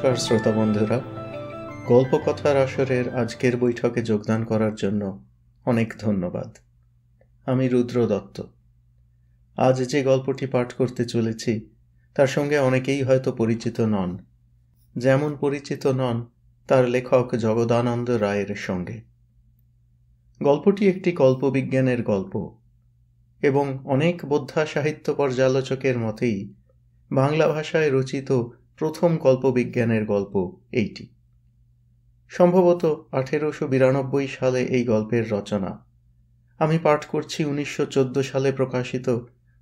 নমস্কার শ্রোতা বন্ধুরা, গল্পকথার আসরের আজকের বৈঠকে যোগদান করার জন্য অনেক ধন্যবাদ। আমি রুদ্র দত্ত। আজ যে গল্পটি পাঠ করতে চলেছি তার সঙ্গে অনেকেই হয়তো পরিচিত নন, যেমন পরিচিত নন তার লেখক জগদানন্দ রায়ের সঙ্গে। গল্পটি একটি কল্পবিজ্ঞানের গল্প এবং অনেক বোদ্ধা সাহিত্য পর্যালোচকের মতেই বাংলা ভাষায় রচিত প্রথম কল্পবিজ্ঞানের গল্প এইটি। সম্ভবত 1892 সালে এই গল্পের রচনা। আমি পাঠ করছি 1914 সালে প্রকাশিত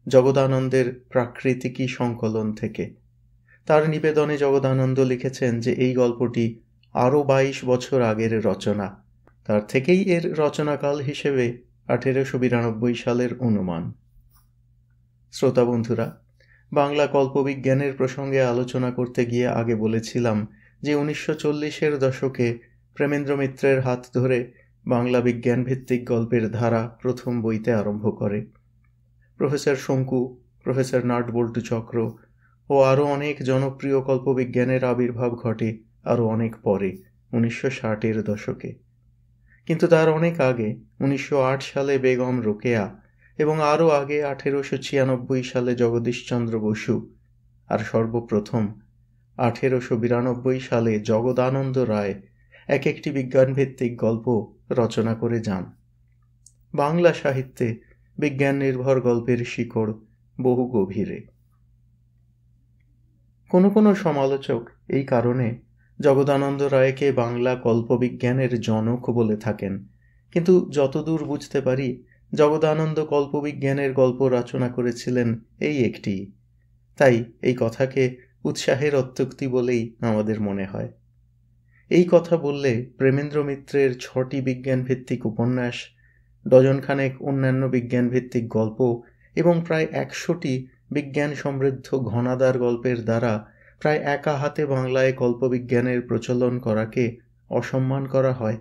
জগদানন্দের প্রাকৃতিকী সংকলন থেকে। তার নিবেদনে জগদানন্দ লিখেছেন যে এই গল্পটি আরও 22 বছর আগের রচনা, তার থেকেই এর রচনাকাল হিসেবে 1892 সালের অনুমান। শ্রোতা বন্ধুরা, বাংলা কল্পবিজ্ঞানের প্রসঙ্গে আলোচনা করতে গিয়ে আগে বলেছিলাম যে 1940-এর দশকে প্রেমেন্দ্র মিত্রের হাত ধরে বাংলা বিজ্ঞান ভিত্তিক গল্পের ধারা প্রথম বইতে আরম্ভ করে। প্রফেসর শঙ্কু, প্রফেসর নাটবল্টু চক্র ও আরও অনেক জনপ্রিয় কল্পবিজ্ঞানের আবির্ভাব ঘটে আরও অনেক পরে, 1960-এর দশকে। কিন্তু তার অনেক আগে 1908 সালে বেগম রোকেয়া এবং আরও আগে 1896 সালে জগদীশচন্দ্র বসু, আর সর্বপ্রথম 1892 সালে জগদানন্দ রায় এক একটি বিজ্ঞানভিত্তিক গল্প রচনা করে যান। বাংলা সাহিত্যে বিজ্ঞান নির্ভর গল্পের শিকড় বহু গভীরে। কোনো কোনো সমালোচক এই কারণে জগদানন্দ রায়কে বাংলা কল্পবিজ্ঞানের জনক বলে থাকেন, কিন্তু যতদূর বুঝতে পারি জগদানন্দ কল্পবিজ্ঞানের গল্প রচনা করেছিলেন এই একটি, তাই এই কথাকে উৎসাহের অত্যুক্তি বলেই আমাদের মনে হয়। এই কথা বললে প্রেমেন্দ্র মিত্রের 6টি বিজ্ঞানভিত্তিক উপন্যাস, ডজনখানেক অন্যান্য বিজ্ঞানভিত্তিক গল্প এবং প্রায় 100টি বিজ্ঞান সমৃদ্ধ ঘনাদার গল্পের দ্বারা প্রায় একা হাতে বাংলায় কল্পবিজ্ঞানের প্রচলন করাকে অসম্মান করা হয়,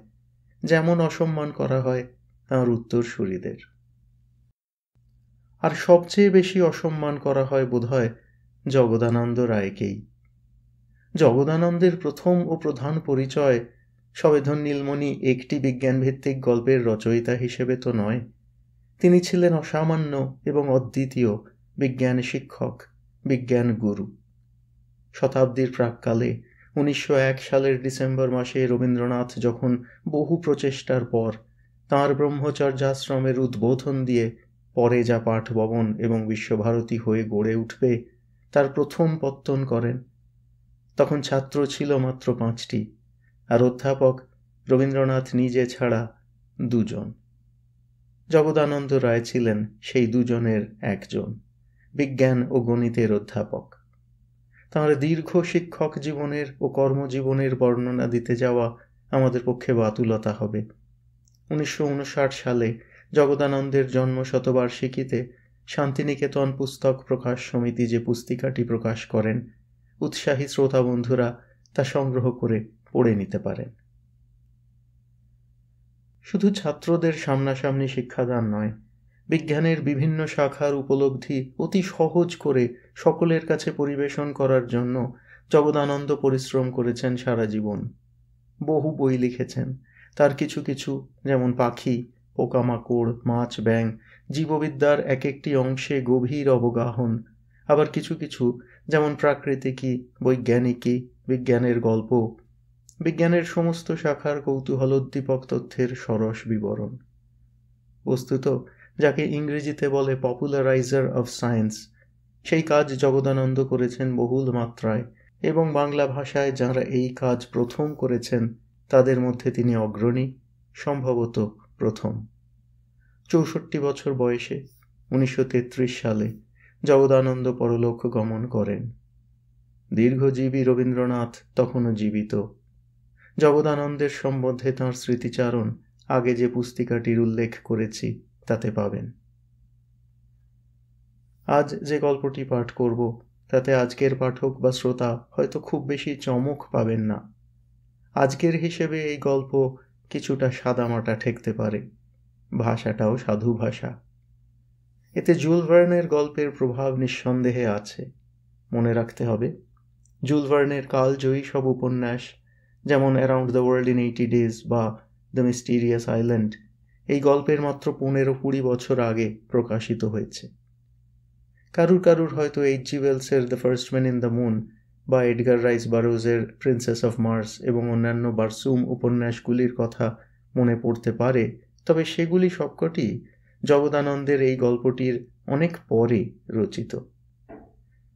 যেমন অসম্মান করা হয় তাঁর উত্তরসূরিদের। আর সবচেয়ে বেশি অসম্মান করা হয় বোধহয় জগদানন্দ রায়কেই। জগদানন্দের প্রথম ও প্রধান পরিচয় সবেধন নীলমণি একটি বিজ্ঞানভিত্তিক গল্পের রচয়িতা হিসেবে তো নয়, তিনি ছিলেন অসামান্য এবং অদ্বিতীয় বিজ্ঞান শিক্ষক, বিজ্ঞান গুরু। শতাব্দীর প্রাক্কালে 1901 সালের ডিসেম্বর মাসে রবীন্দ্রনাথ যখন বহু প্রচেষ্টার পর তাঁর ব্রহ্মচর্যাশ্রমের উদ্বোধন দিয়ে পরে যা পাঠভবন এবং বিশ্বভারতী হয়ে গড়ে উঠবে তার প্রথম পত্তন করেন, তখন ছাত্র ছিল মাত্র 5টি, আর অধ্যাপক রবীন্দ্রনাথ নিজে ছাড়া 2 জন। জগদানন্দ রায় ছিলেন সেই 2 জনের একজন, বিজ্ঞান ও গণিতের অধ্যাপক। তাঁর দীর্ঘ শিক্ষক জীবনের ও কর্মজীবনের বর্ণনা দিতে যাওয়া আমাদের পক্ষে বাতুলতা হবে। 1959 সালে জগদানন্দের জন্মশতবার্ষিকীতে শান্তিনিকেতন পুস্তক প্রকাশ সমিতি যে পুস্তিকাটি প্রকাশ করেন, উৎসাহী শ্রোতা বন্ধুরা তা সংগ্রহ করে পড়ে নিতে পারেন। শুধু ছাত্রদের সামনাসামনি শিক্ষাদান নয়, বিজ্ঞানের বিভিন্ন শাখার উপলব্ধি অতি সহজ করে সকলের কাছে পরিবেশন করার জন্য জগদানন্দ পরিশ্রম করেছেন সারা জীবন। বহু বই লিখেছেন, তার কিছু কিছু, যেমন পাখি, পোকামাকড়, মাছ, ব্যাঙ, জীববিদ্যার এক একটি অংশে গভীর অবগাহন, আবার কিছু কিছু, যেমন প্রাকৃতিকী, বৈজ্ঞানিকী, বিজ্ঞানের গল্প, বিজ্ঞানের সমস্ত শাখার কৌতূহলোদ্দীপক তথ্যের সরস বিবরণ। বস্তুত যাকে ইংরেজিতে বলে পপুলারাইজার অফ সায়েন্স, সেই কাজ জগদানন্দ করেছেন বহুল মাত্রায়, এবং বাংলা ভাষায় যাঁরা এই কাজ প্রথম করেছেন তাদের মধ্যে তিনি অগ্রণী, সম্ভবত প্রথম। 64 বছর বয়সে 1933 সালে জগদানন্দ পরলোক গমন করেন। দীর্ঘজীবী রবীন্দ্রনাথ তখনও জীবিত। জগদানন্দের সম্বন্ধে তাঁর স্মৃতিচারণ আগে যে পুস্তিকাটির উল্লেখ করেছি তাতে পাবেন। আজ যে গল্পটি পাঠ করব তাতে আজকের পাঠক বা শ্রোতা হয়তো খুব বেশি চমক পাবেন না। আজকের হিসেবে এই গল্প কিছুটা সাদামাটা ঠেকতে পারে, ভাষাটাও সাধু ভাষা। এতে জুল ভার্নের গল্পের প্রভাব নিঃসন্দেহে আছে। মনে রাখতে হবে জুল ভার্নের কালজয়ী সব উপন্যাস, যেমন around the world in 80 days বা দ্য মিস্টিরিয়াস আইল্যান্ড, এই গল্পের মাত্র 15-20 বছর আগে প্রকাশিত হয়েছে। কারুর হয়তো H.G. ওয়েলসের the first man in the moon বা এডগার রাইস বারোজের প্রিন্সেস অফ মার্স এবং অন্যান্য বারসুম উপন্যাসগুলির কথা মনে পড়তে পারে, তবে সেগুলি সবকটি জগদানন্দের এই গল্পটির অনেক পরে রচিত।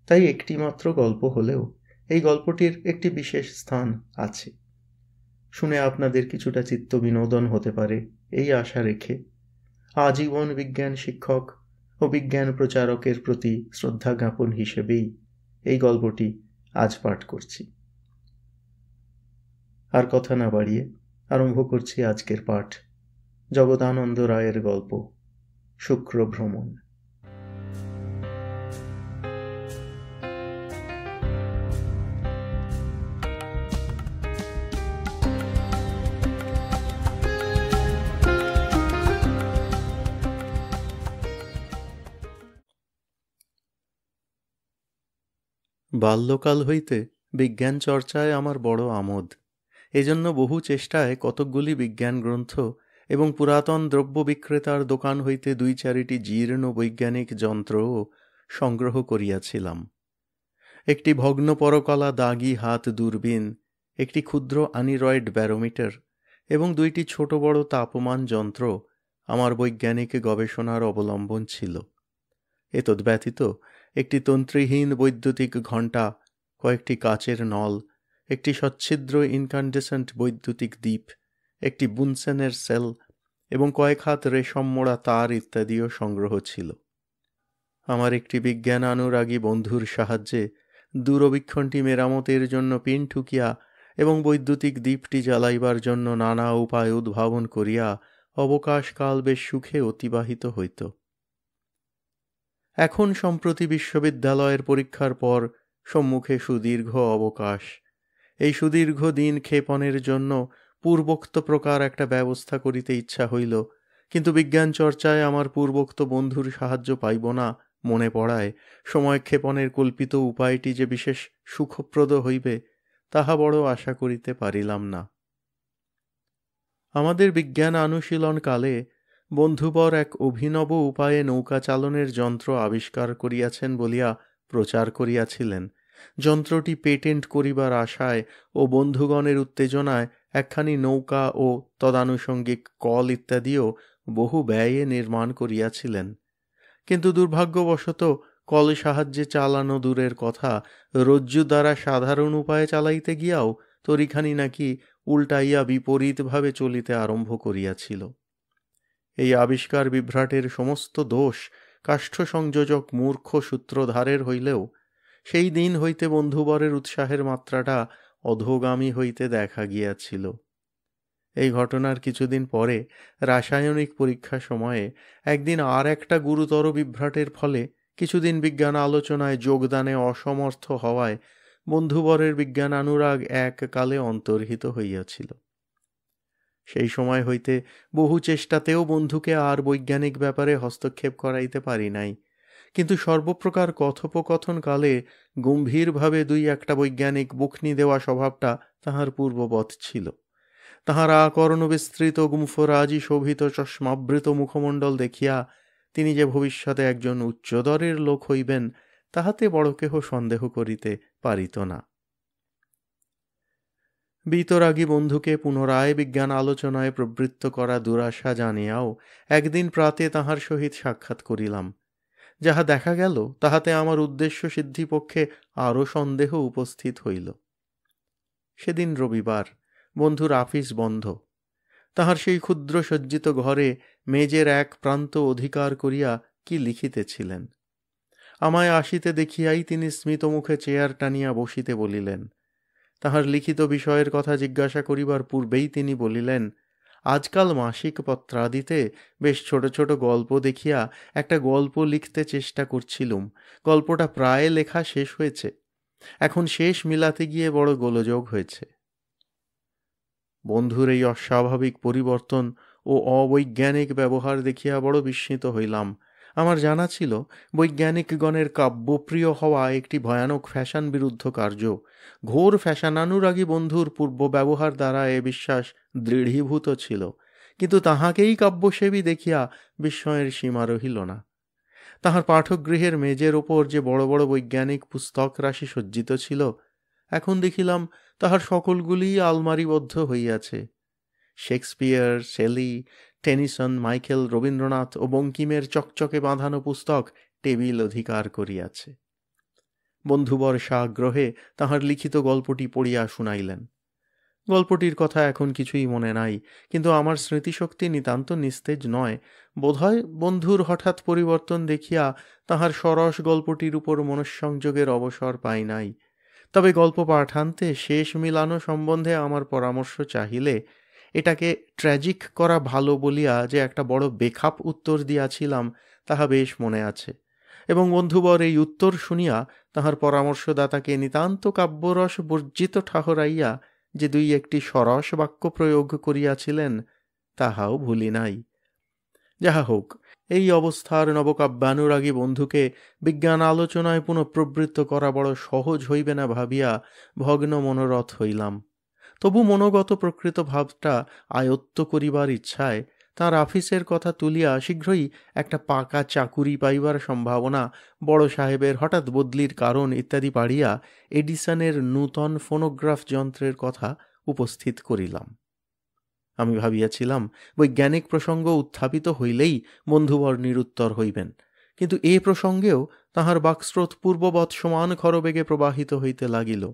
তাই একটি মাত্র গল্প হলেও এই গল্পটির একটি বিশেষ স্থান আছে। শুনে আপনাদের কিছুটা চিত্ত বিনোদন হতে পারে এই আশা রেখে আজীবন বিজ্ঞান শিক্ষক ও বিজ্ঞান প্রচারকের প্রতি শ্রদ্ধা জ্ঞাপন হিসেবেই এই গল্পটি আজ পাঠ করছি। আর কথা না বাড়িয়ে আরম্ভ করছি আজকের পাঠ, জগদানন্দ রায়ের গল্প শুক্র ভ্রমণ। বাল্যকাল হইতে বিজ্ঞান চর্চায় আমার বড় আমোদ। এজন্য বহু চেষ্টায় কতকগুলি বিজ্ঞান গ্রন্থ এবং পুরাতন দ্রব্য বিক্রেতার দোকান হইতে 2-4টি জীর্ণ বৈজ্ঞানিক যন্ত্রও সংগ্রহ করিয়াছিলাম। একটি ভগ্ন পরকলা দাগি হাত দূরবীন, একটি ক্ষুদ্র আনিরয়েড ব্যারোমিটার এবং 2টি ছোট বড় তাপমান যন্ত্র আমার বৈজ্ঞানিক গবেষণার অবলম্বন ছিল। এতদ্ব্যতীত একটি তন্ত্রীহীন বৈদ্যুতিক ঘণ্টা, কয়েকটি কাচের নল, একটি সচ্ছিদ্র ইনকান্ডেসেন্ট বৈদ্যুতিক দ্বীপ, একটি বুনসেনের সেল এবং কয়েক হাত রেশম মোড়া তার ইত্যাদিও সংগ্রহ ছিল। আমার একটি বিজ্ঞান অনুরাগী বন্ধুর সাহায্যে দূরবীক্ষণটি মেরামতের জন্য পিন ঠুকিয়া এবং বৈদ্যুতিক দ্বীপটি জ্বালাইবার জন্য নানা উপায় উদ্ভাবন করিয়া অবকাশকাল বেশ সুখে অতিবাহিত হইত। এখন সম্প্রতি বিশ্ববিদ্যালয়ের পরীক্ষার পর সম্মুখে সুদীর্ঘ অবকাশ। এই সুদীর্ঘ দিন ক্ষেপণের জন্য পূর্বোক্ত প্রকার একটা ব্যবস্থা করিতে ইচ্ছা হইল, কিন্তু বিজ্ঞান চর্চায় আমার পূর্বোক্ত বন্ধুর সাহায্য পাইব না মনে পড়ায় সময় ক্ষেপণের কল্পিত উপায়টি যে বিশেষ সুখপ্রদ হইবে তাহা বড় আশা করিতে পারিলাম না। আমাদের বিজ্ঞান অনুশীলন কালে বন্ধুবর এক অভিনব উপায়ে নৌকা চালনের যন্ত্র আবিষ্কার করিয়াছেন বলিয়া প্রচার করিয়াছিলেন। যন্ত্রটি পেটেন্ট করিবার আশায় ও বন্ধুগণের উত্তেজনায় একখানি নৌকা ও তদানুষঙ্গিক কল ইত্যাদিও বহু ব্যয়ে নির্মাণ করিয়াছিলেন। কিন্তু দুর্ভাগ্যবশত কল সাহায্যে চালানো দূরের কথা, রজ্জু দ্বারা সাধারণ উপায়ে চালাইতে গিয়াও তরিখানি নাকি উল্টাইয়া বিপরীতভাবে চলিতে আরম্ভ করিয়াছিল। এই আবিষ্কার বিভ্রাটের সমস্ত দোষ কাষ্ঠ সংযোজক মূর্খ সূত্রধারের হইলেও সেই দিন হইতে বন্ধুবরের উৎসাহের মাত্রাটা অধোগামী হইতে দেখা গিয়াছিল। এই ঘটনার কিছুদিন পরে রাসায়নিক পরীক্ষা সময়ে একদিন আর একটা গুরুতর বিভ্রাটের ফলে কিছুদিন বিজ্ঞান আলোচনায় যোগদানে অসমর্থ হওয়ায় বন্ধুবরের বিজ্ঞান অনুরাগ এককালে অন্তর্হিত হইয়াছিল। সেই সময় হইতে বহু চেষ্টাতেও বন্ধুকে আর বৈজ্ঞানিক ব্যাপারে হস্তক্ষেপ করাইতে পারি নাই, কিন্তু সর্বপ্রকার কথোপকথন কালে গম্ভীরভাবে 2-1টা বৈজ্ঞানিক বখনি দেওয়া স্বভাবটা তাহার পূর্ববৎ ছিল। তাহার আকর্ণ বিস্তৃত গুম্ফরাজি শোভিত চশমাবৃত মুখমণ্ডল দেখিয়া তিনি যে ভবিষ্যতে একজন উচ্চদরের লোক হইবেন তাহাতে বড় কেহ সন্দেহ করিতে পারিত না। বিতরাগী বন্ধুকে পুনরায় বিজ্ঞান আলোচনায় প্রবৃত্ত করা দুরাশা জানিয়াও একদিন প্রাতে তাহার সহিত সাক্ষাৎ করিলাম। যাহা দেখা গেল তাহাতে আমার উদ্দেশ্য সিদ্ধিপক্ষে আরও সন্দেহ উপস্থিত হইল। সেদিন রবিবার, বন্ধুর আফিস বন্ধ। তাহার সেই ক্ষুদ্র সজ্জিত ঘরে মেজের এক প্রান্ত অধিকার করিয়া কি লিখিতেছিলেন। আমায় আসিতে দেখিয়াই তিনি স্মিতমুখে চেয়ার টানিয়া বসিতে বলিলেন। তাহার লিখিত বিষয়ের কথা জিজ্ঞাসা করিবার পূর্বেই তিনি বলিলেন, আজকাল মাসিক পত্রাদিতে বেশ ছোট ছোট গল্প দেখিয়া একটা গল্প লিখতে চেষ্টা করছিলুম। গল্পটা প্রায় লেখা শেষ হয়েছে, এখন শেষ মিলাতে গিয়ে বড় গোলযোগ হয়েছে। বন্ধুর এই অস্বাভাবিক পরিবর্তন ও অবৈজ্ঞানিক ব্যবহার দেখিয়া বড় বিস্মিত হইলাম। আমার জানা ছিল বৈজ্ঞানিকগণের কাব্যপ্রিয় হওয়া একটি ভয়ানক ফ্যাশন বিরুদ্ধ কার্য। ঘোর ফ্যাশনানুরাগী বন্ধুর পূর্ব ব্যবহার দ্বারা এ বিশ্বাস দৃঢ়ীভূত ছিল, কিন্তু তাহাকেই কাব্যসেবী দেখিয়া বিস্ময়ের সীমা রহিল না। তাহার পাঠগৃহের মেজের ওপর যে বড় বড় বৈজ্ঞানিক পুস্তক রাশি সজ্জিত ছিল, এখন দেখিলাম তাহার সকলগুলিই আলমারিবদ্ধ হইয়াছে। Shakespeare, Shelley, Tennyson, Michael, Rabindranath ও বঙ্কিমের চকচকে বাঁধানো পুস্তক টেবিল অধিকার করিয়াছে। বন্ধুবর সাগ্রহে তাহার লিখিত গল্পটি পড়িয়া শুনাইলেন। গল্পটির কথা এখন কিছুই মনে নাই, কিন্তু আমার স্মৃতিশক্তি নিতান্ত নিস্তেজ নয়। বোধহয় বন্ধুর হঠাৎ পরিবর্তন দেখিয়া তাহার সরস গল্পটির উপর মনঃসংযোগের অবসর পাই নাই। তবে গল্প পাঠান্তে শেষ মিলানো সম্বন্ধে আমার পরামর্শ চাহিলে এটাকে ট্র্যাজিক করা ভালো বলিয়া যে একটা বড় বেখাপ উত্তর দিয়াছিলাম, তাহা বেশ মনে আছে। এবং বন্ধুবর এই উত্তর শুনিয়া তাহার পরামর্শদাতাকে নিতান্ত কাব্যরস বর্জিত ঠাহরাইয়া যে দুই একটি সরস বাক্য প্রয়োগ করিয়াছিলেন, তাহাও ভুলি নাই। যাহা হোক, এই অবস্থার নবকাব্যানুরাগী বন্ধুকে বিজ্ঞান আলোচনায় পুনঃপ্রবৃত্ত করা বড় সহজ হইবে না ভাবিয়া ভগ্ন মনোরথ হইলাম। তবু মনোগত প্রকৃত ভাবটা আয়ত্ত করিবার ইচ্ছায় তাঁর অফিসের কথা তুলিয়া শীঘ্রই একটা পাকা চাকুরি পাইবার সম্ভাবনা, বড় সাহেবের হঠাৎ বদলির কারণ ইত্যাদি পাড়িয়া এডিসনের নূতন ফোনোগ্রাফ যন্ত্রের কথা উপস্থিত করিলাম। আমি ভাবিয়াছিলাম বৈজ্ঞানিক প্রসঙ্গ উত্থাপিত হইলেই বন্ধুবর নিরুত্তর হইবেন, কিন্তু এ প্রসঙ্গেও তাহার বাক্স্রোত পূর্ববৎ সমান খরবেগে প্রবাহিত হইতে লাগিল,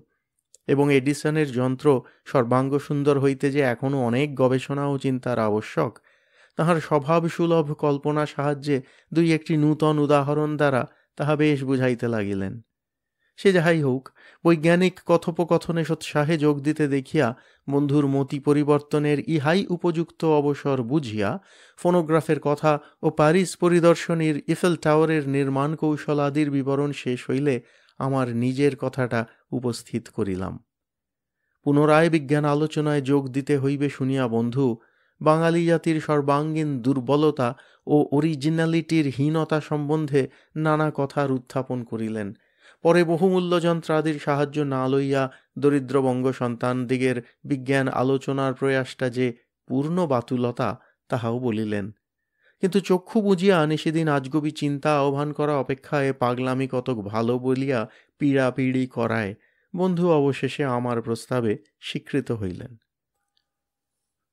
এবং এডিসনের যন্ত্র সর্বাঙ্গ সুন্দর হইতে যে এখনও অনেক গবেষণা ও চিন্তার আবশ্যক, তাহার স্বভাবসুলভ কল্পনা সাহায্যে দুই একটি নূতন উদাহরণ দ্বারা তাহা বেশ বুঝাইতে লাগিলেন। সে যাহাই হোক, বৈজ্ঞানিক কথোপকথনে সোৎসাহে যোগ দিতে দেখিয়া বন্ধুর মতি পরিবর্তনের ইহাই উপযুক্ত অবসর বুঝিয়া ফোনোগ্রাফের কথা ও প্যারিস পরিদর্শনীর ইফেল টাওয়ারের নির্মাণ কৌশলাদির বিবরণ শেষ হইলে আমার নিজের কথাটা উপস্থিত করিলাম। পুনরায় বিজ্ঞান আলোচনায় যোগ দিতে হইবে শুনিয়া বন্ধু বাঙালি জাতির সর্বাঙ্গীন দুর্বলতা ও অরিজিনালিটির হীনতা সম্বন্ধে নানা কথার উত্থাপন করিলেন। পরে বহুমূল্য যন্ত্রাদির সাহায্য না লইয়া দরিদ্র বঙ্গ সন্তানদিগের বিজ্ঞান আলোচনার প্রয়াসটা যে পূর্ণ বাতুলতা, তাহাও বলিলেন। কিন্তু চক্ষু বুঝিয়া নিষেদিন আজগবি চিন্তা আহ্বান করা অপেক্ষা এ পাগলামি কতক ভালো বলিয়া পীড়াপিড়ি করায় বন্ধু অবশেষে আমার প্রস্তাবে স্বীকৃত হইলেন।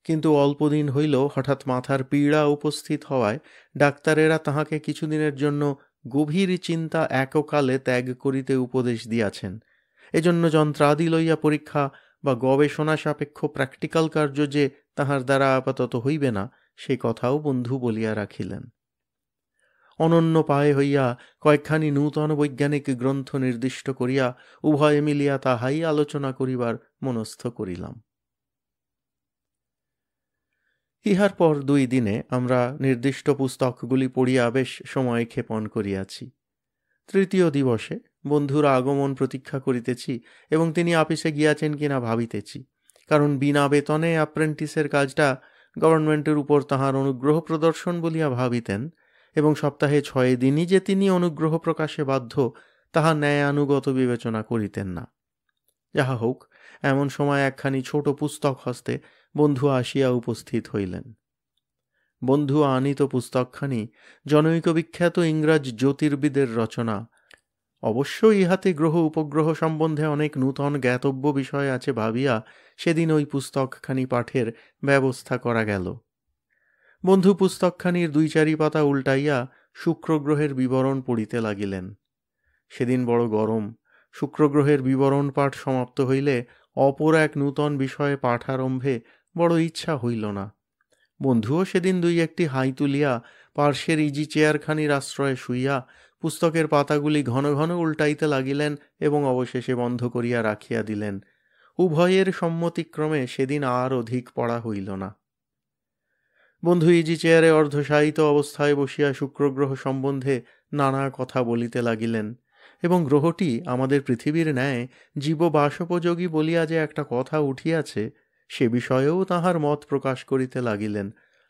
কিন্তু অল্পদিন হইল হঠাৎ মাথার পীড়া উপস্থিত হওয়ায় ডাক্তারেরা তাহাকে কিছুদিনের জন্য গভীর চিন্তা এককালে ত্যাগ করিতে উপদেশ দিয়াছেন। এজন্য যন্ত্রাদি লইয়া পরীক্ষা বা গবেষণা সাপেক্ষ প্র্যাকটিক্যাল কার্য যে তাহার দ্বারা আপাতত হইবে না, সে কথাও বন্ধু বলিয়া রাখিলেন। অনন্য পায়ে হইয়া কয়েকখানি নূতন বৈজ্ঞানিক গ্রন্থ নির্দিষ্ট করিয়া উভয়ে মিলিয়া তাহাই আলোচনা করিবার মনস্থ করিলাম। ইহার পর 2 দিনে আমরা নির্দিষ্ট পুস্তকগুলি পড়িয়া বেশ সময় ক্ষেপণ করিয়াছি। তৃতীয় দিবসে বন্ধুর আগমন প্রতীক্ষা করিতেছি এবং তিনি আপিসে গিয়াছেন কিনা ভাবিতেছি, কারণ বিনা বেতনে অ্যাপ্রেন্টিসের কাজটা গভর্নমেন্টের উপর তাহার অনুগ্রহ প্রদর্শন বলিয়া ভাবিতেন, এবং সপ্তাহে 6 দিনই যে তিনি অনুগ্রহ প্রকাশে বাধ্য তাহা ন্যায়ানুগত বিবেচনা করিতেন না। যাহা হোক, এমন সময় একখানি ছোট পুস্তক হস্তে বন্ধু আসিয়া উপস্থিত হইলেন। বন্ধু আনিত পুস্তকখানি জনৈক বিখ্যাত ইংরাজ জ্যোতির্বিদের রচনা। অবশ্য ইহাতে গ্রহ উপগ্রহ সম্বন্ধে অনেক নূতন জ্ঞাতব্য বিষয় আছে ভাবিয়া সেদিন ওই পুস্তকখানি পাঠের ব্যবস্থা করা গেল। বন্ধু পুস্তকখানির 2-4 পাতা উল্টাইয়া শুক্রগ্রহের বিবরণ পড়িতে লাগিলেন। সেদিন বড় গরম। শুক্রগ্রহের বিবরণ পাঠ সমাপ্ত হইলে অপর এক নূতন বিষয়ে পাঠারম্ভে বড় ইচ্ছা হইল না। বন্ধুও সেদিন 2-1টি হাই তুলিয়া পার্শ্বের ইজি চেয়ারখানির আশ্রয়ে শুইয়া পুস্তকের পাতাগুলি ঘন ঘন উল্টাইতে লাগিলেন এবং অবশেষে বন্ধ করিয়া রাখিয়া দিলেন। উভয়ের সম্মতিক্রমে সেদিন আর অধিক পড়া হইল না। বন্ধু ইজি চেয়ারে অর্ধশায়িত অবস্থায় বসিয়া শুক্রগ্রহ সম্বন্ধে নানা কথা বলিতে লাগিলেন, এবং গ্রহটি আমাদের পৃথিবীর ন্যায় জীববাসোপযোগী বলিয়া যে একটা কথা উঠিয়াছে, সে বিষয়েও তাহার মত প্রকাশ করিতে লাগিলেন।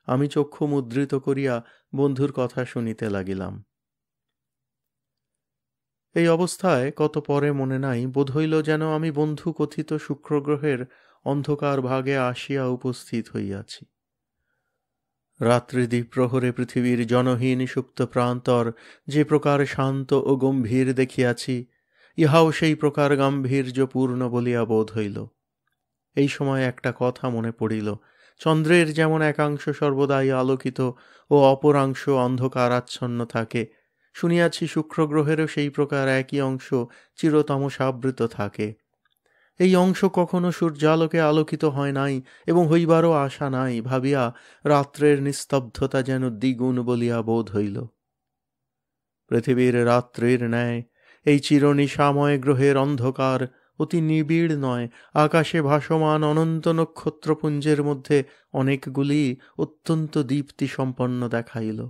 আমি চক্ষু মুদ্রিত করিয়া বন্ধুর কথা শুনিতে লাগিলাম। এই অবস্থায় কত পরে মনে নাই, বোধ হইল যেন আমি বন্ধু কথিত শুক্রগ্রহের অন্ধকার ভাগে আসিয়া উপস্থিত হইয়াছি। রাত্রিদ্বীপ প্রহরে পৃথিবীর জনহীন সুপ্ত প্রান্তর যে প্রকার শান্ত ও গম্ভীর দেখিয়াছি, ইহাও সেই প্রকার গাম্ভীর্যপূর্ণ বলিয়া বোধ হইল। এই সময় একটা কথা মনে পড়িল। চন্দ্রের যেমন একাংশ সর্বদাই আলোকিত ও অপরাংশ অন্ধকারাচ্ছন্ন থাকে, শুনিয়াছি শুক্রগ্রহেরও সেই প্রকার একই অংশ চিরতমসাবৃত থাকে। এই অংশ কখনো সূর্যালোকে আলোকিত হয় নাই এবং হইবারও আশা নাই ভাবিয়া রাত্রের নিস্তব্ধতা যেন দ্বিগুণ বলিয়া বোধ হইল। পৃথিবীর রাত্রির ন্যায় এই চিরনিশাময় গ্রহের অন্ধকার অতি নিবিড় নয়। আকাশে ভাসমান অনন্ত নক্ষত্রপুঞ্জের মধ্যে অনেকগুলি অত্যন্ত দীপ্তিসম্পন্ন দেখাইল।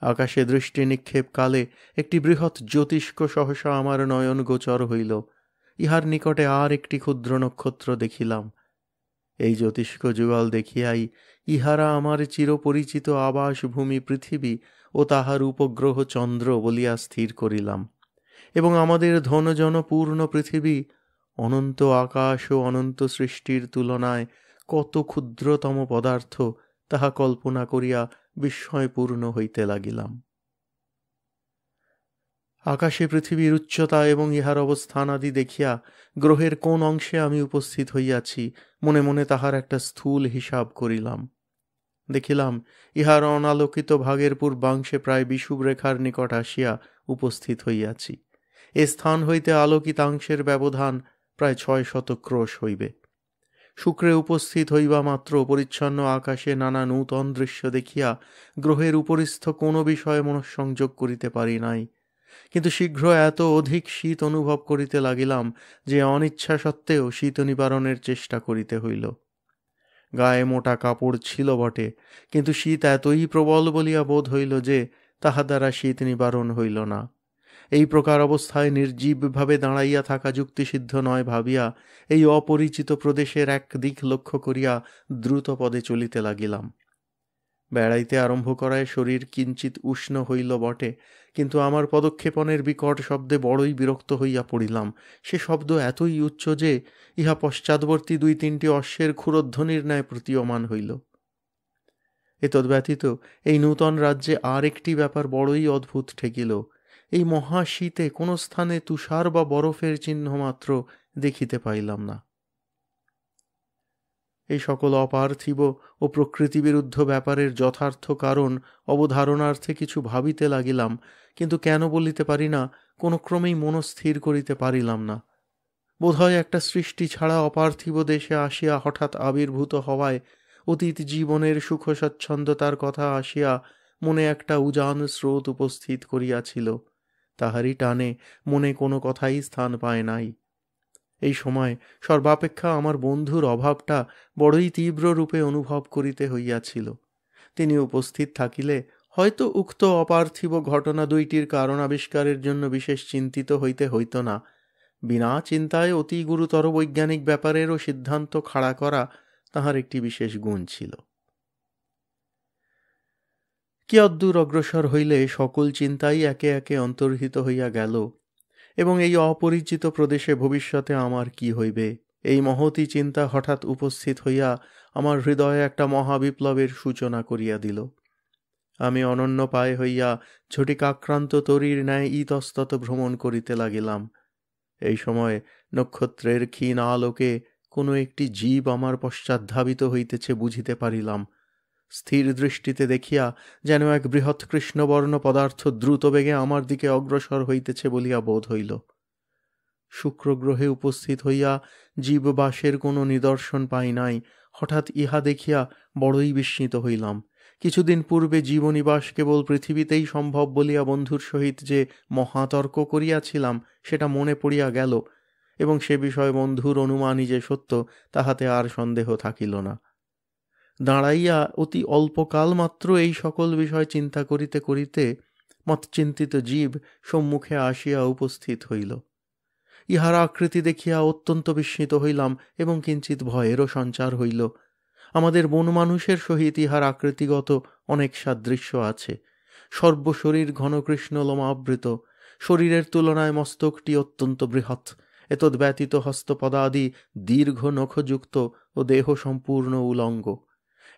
আকাশে দৃষ্টি নিক্ষেপকালে একটি বৃহৎ জ্যোতিষ্ক সহসা আমার নয়ন গোচর হইল। ইহার নিকটে আর একটি ক্ষুদ্র নক্ষত্র দেখিলাম। এই জ্যোতিষ্ক যুগল দেখিয়াই ইহারা আমার চিরপরিচিত আবাসভূমি পৃথিবী ও তাহার উপগ্রহ চন্দ্র বলিয়া স্থির করিলাম, এবং আমাদের ধনজন পূর্ণ পৃথিবী অনন্ত আকাশ ও অনন্ত সৃষ্টির তুলনায় কত ক্ষুদ্রতম পদার্থ তাহা কল্পনা করিয়া বিস্ময়পূর্ণ হইতে লাগিলাম। আকাশে পৃথিবীর উচ্চতা এবং ইহার অবস্থানাদি দেখিয়া গ্রহের কোন অংশে আমি উপস্থিত হইয়াছি মনে মনে তাহার একটা স্থূল হিসাব করিলাম। দেখিলাম ইহার অনালোকিত ভাগের পূর্বাংশে প্রায় বিষুবরেখার নিকট আসিয়া উপস্থিত হইয়াছি। এ স্থান হইতে আলোকিতাংশের ব্যবধান প্রায় 600 ক্রোশ হইবে। শুক্রে উপস্থিত হইবা মাত্র পরিচ্ছন্ন আকাশে নানা নূতন দৃশ্য দেখিয়া গ্রহের উপরিস্থ কোনো বিষয়ে মনঃসংযোগ করিতে পারি নাই, কিন্তু শীঘ্র এত অধিক শীত অনুভব করিতে লাগিলাম যে অনিচ্ছা সত্ত্বেও শীত নিবারণের চেষ্টা করিতে হইল। গায়ে মোটা কাপড় ছিল বটে, কিন্তু শীত এতই প্রবল বলিয়া বোধ হইল যে তাহা দ্বারা শীত নিবারণ হইল না। এই প্রকার অবস্থায় নির্জীবভাবে দাঁড়াইয়া থাকা যুক্তিসিদ্ধ নয় ভাবিয়া এই অপরিচিত প্রদেশের এক দিক লক্ষ্য করিয়া দ্রুত পদে চলিতে লাগিলাম। বেড়াইতে আরম্ভ করায় শরীর কিঞ্চিত উষ্ণ হইল বটে, কিন্তু আমার পদক্ষেপণের বিকট শব্দে বড়ই বিরক্ত হইয়া পড়িলাম। সে শব্দ এতই উচ্চ যে ইহা পশ্চাৎবর্তী 2-3টি অশ্বের ক্ষুরধ্বনির ন্যায় প্রতীয়মান হইল। এতদ্ব্যতীত এই নূতন রাজ্যে আর একটি ব্যাপার বড়ই অদ্ভুত ঠেকিল। এই মহাশীতে কোনো স্থানে তুষার বা বরফের চিহ্ন মাত্র দেখিতে পাইলাম না। এই সকল অপার্থিব ও প্রকৃতিবিরুদ্ধ ব্যাপারের যথার্থ কারণ অবধারণার্থে কিছু ভাবিতে লাগিলাম, কিন্তু কেন বলিতে পারি না, কোনো ক্রমেই মনস্থির করিতে পারিলাম না। বোধহয় একটা সৃষ্টি ছাড়া অপার্থিব দেশে আসিয়া হঠাৎ আবির্ভূত হওয়ায় অতীত জীবনের সুখ স্বচ্ছন্দতার কথা আসিয়া মনে একটা উজান স্রোত উপস্থিত করিয়াছিল। তাহারই টানে মনে কোনো কথাই স্থান পায় নাই। এই সময় সর্বাপেক্ষা আমার বন্ধুর অভাবটা বড়ই তীব্র রূপে অনুভব করিতে হইয়াছিল। তিনি উপস্থিত থাকিলে হয়তো উক্ত অপার্থিব ঘটনা দুইটির কারণ আবিষ্কারের জন্য বিশেষ চিন্তিত হইতে হইত না। বিনা চিন্তায় অতি গুরুতর বৈজ্ঞানিক ব্যাপারেরও সিদ্ধান্ত খাড়া করা তাহার একটি বিশেষ গুণ ছিল। কি অদ্দূর অগ্রসর হইলে সকল চিন্তাই একে একে অন্তর্হিত হইয়া গেল, এবং এই অপরিচিত প্রদেশে ভবিষ্যতে আমার কি হইবে, এই মহতী চিন্তা হঠাৎ উপস্থিত হইয়া আমার হৃদয়ে একটা মহাবিপ্লবের সূচনা করিয়া দিল। আমি অনন্য পায়ে হইয়া ঝটিকাক্রান্ত তরীর ন্যায় ইতস্তত ভ্রমণ করিতে লাগিলাম। এই সময় নক্ষত্রের ক্ষীণ আলোকে কোনো একটি জীব আমার পশ্চাদ্ধাবিত হইতেছে বুঝিতে পারিলাম। স্থির দৃষ্টিতে দেখিয়া যেন এক বৃহৎ কৃষ্ণবর্ণ পদার্থ দ্রুত বেগে আমার দিকে অগ্রসর হইতেছে বলিয়া বোধ হইল। শুক্রগ্রহে উপস্থিত হইয়া জীববাসের কোনো নিদর্শন পাই নাই। হঠাৎ ইহা দেখিয়া বড়ই বিস্মিত হইলাম। কিছুদিন পূর্বে জীবনিবাস কেবল পৃথিবীতেই সম্ভব বলিয়া বন্ধুর সহিত যে মহাতর্ক করিয়াছিলাম সেটা মনে পড়িয়া গেল, এবং সে বিষয়ে বন্ধুর অনুমানই যে সত্য তাহাতে আর সন্দেহ থাকিল না। দাঁড়াইয়া অতি অল্পকাল মাত্র এই সকল বিষয় চিন্তা করিতে করিতে মৎচিন্তিত জীব সম্মুখে আসিয়া উপস্থিত হইল। ইহার আকৃতি দেখিয়া অত্যন্ত বিস্মিত হইলাম এবং কিঞ্চিত ভয়েরও সঞ্চার হইল। আমাদের বনমানুষের সহিত ইহার আকৃতিগত অনেক সাদৃশ্য আছে। সর্বশরীর ঘন কৃষ্ণলোমাবৃত, শরীরের তুলনায় মস্তকটি অত্যন্ত বৃহৎ। এতদ্ব্যতীত হস্তপদাদি দীর্ঘ নখযুক্ত ও দেহ সম্পূর্ণ উলঙ্গ।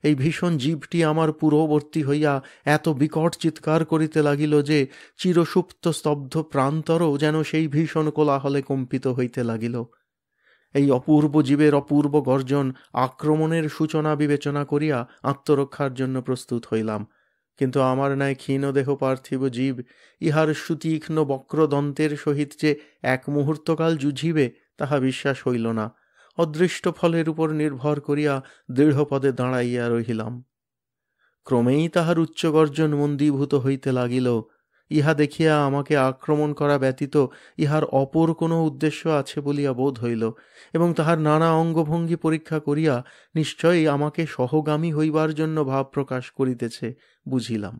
এই ভীষণ জীবটি আমার পূর্ববর্তী হইয়া এত বিকট চিৎকার করিতে লাগিল যে চিরসুপ্ত স্তব্ধ প্রান্তরও যেন সেই ভীষণ কোলাহলে কম্পিত হইতে লাগিল। এই অপূর্ব জীবের অপূর্ব গর্জন আক্রমণের সূচনা বিবেচনা করিয়া আত্মরক্ষার জন্য প্রস্তুত হইলাম, কিন্তু আমার ন্যায় ক্ষীণদেহ পার্থিব জীব ইহার সুতীক্ষ্ণ বক্রদন্তের সহিত যে এক মুহূর্তকাল যুঝিবে তাহা বিশ্বাস হইল না। অদৃষ্ট ফলের উপর নির্ভর করিয়া দৃঢ়পদে দাঁড়াইয়া রহিলাম। ক্রমেই তাহার উচ্চ গর্জন মন্দীভূত হইতে লাগিল। ইহা দেখিয়া আমাকে আক্রমণ করা ব্যতীত ইহার অপর কোনো উদ্দেশ্য আছে বলিয়া বোধ হইল, এবং তাহার নানা অঙ্গভঙ্গি পরীক্ষা করিয়া নিশ্চয়ই আমাকে সহগামী হইবার জন্য ভাব প্রকাশ করিতেছে বুঝিলাম।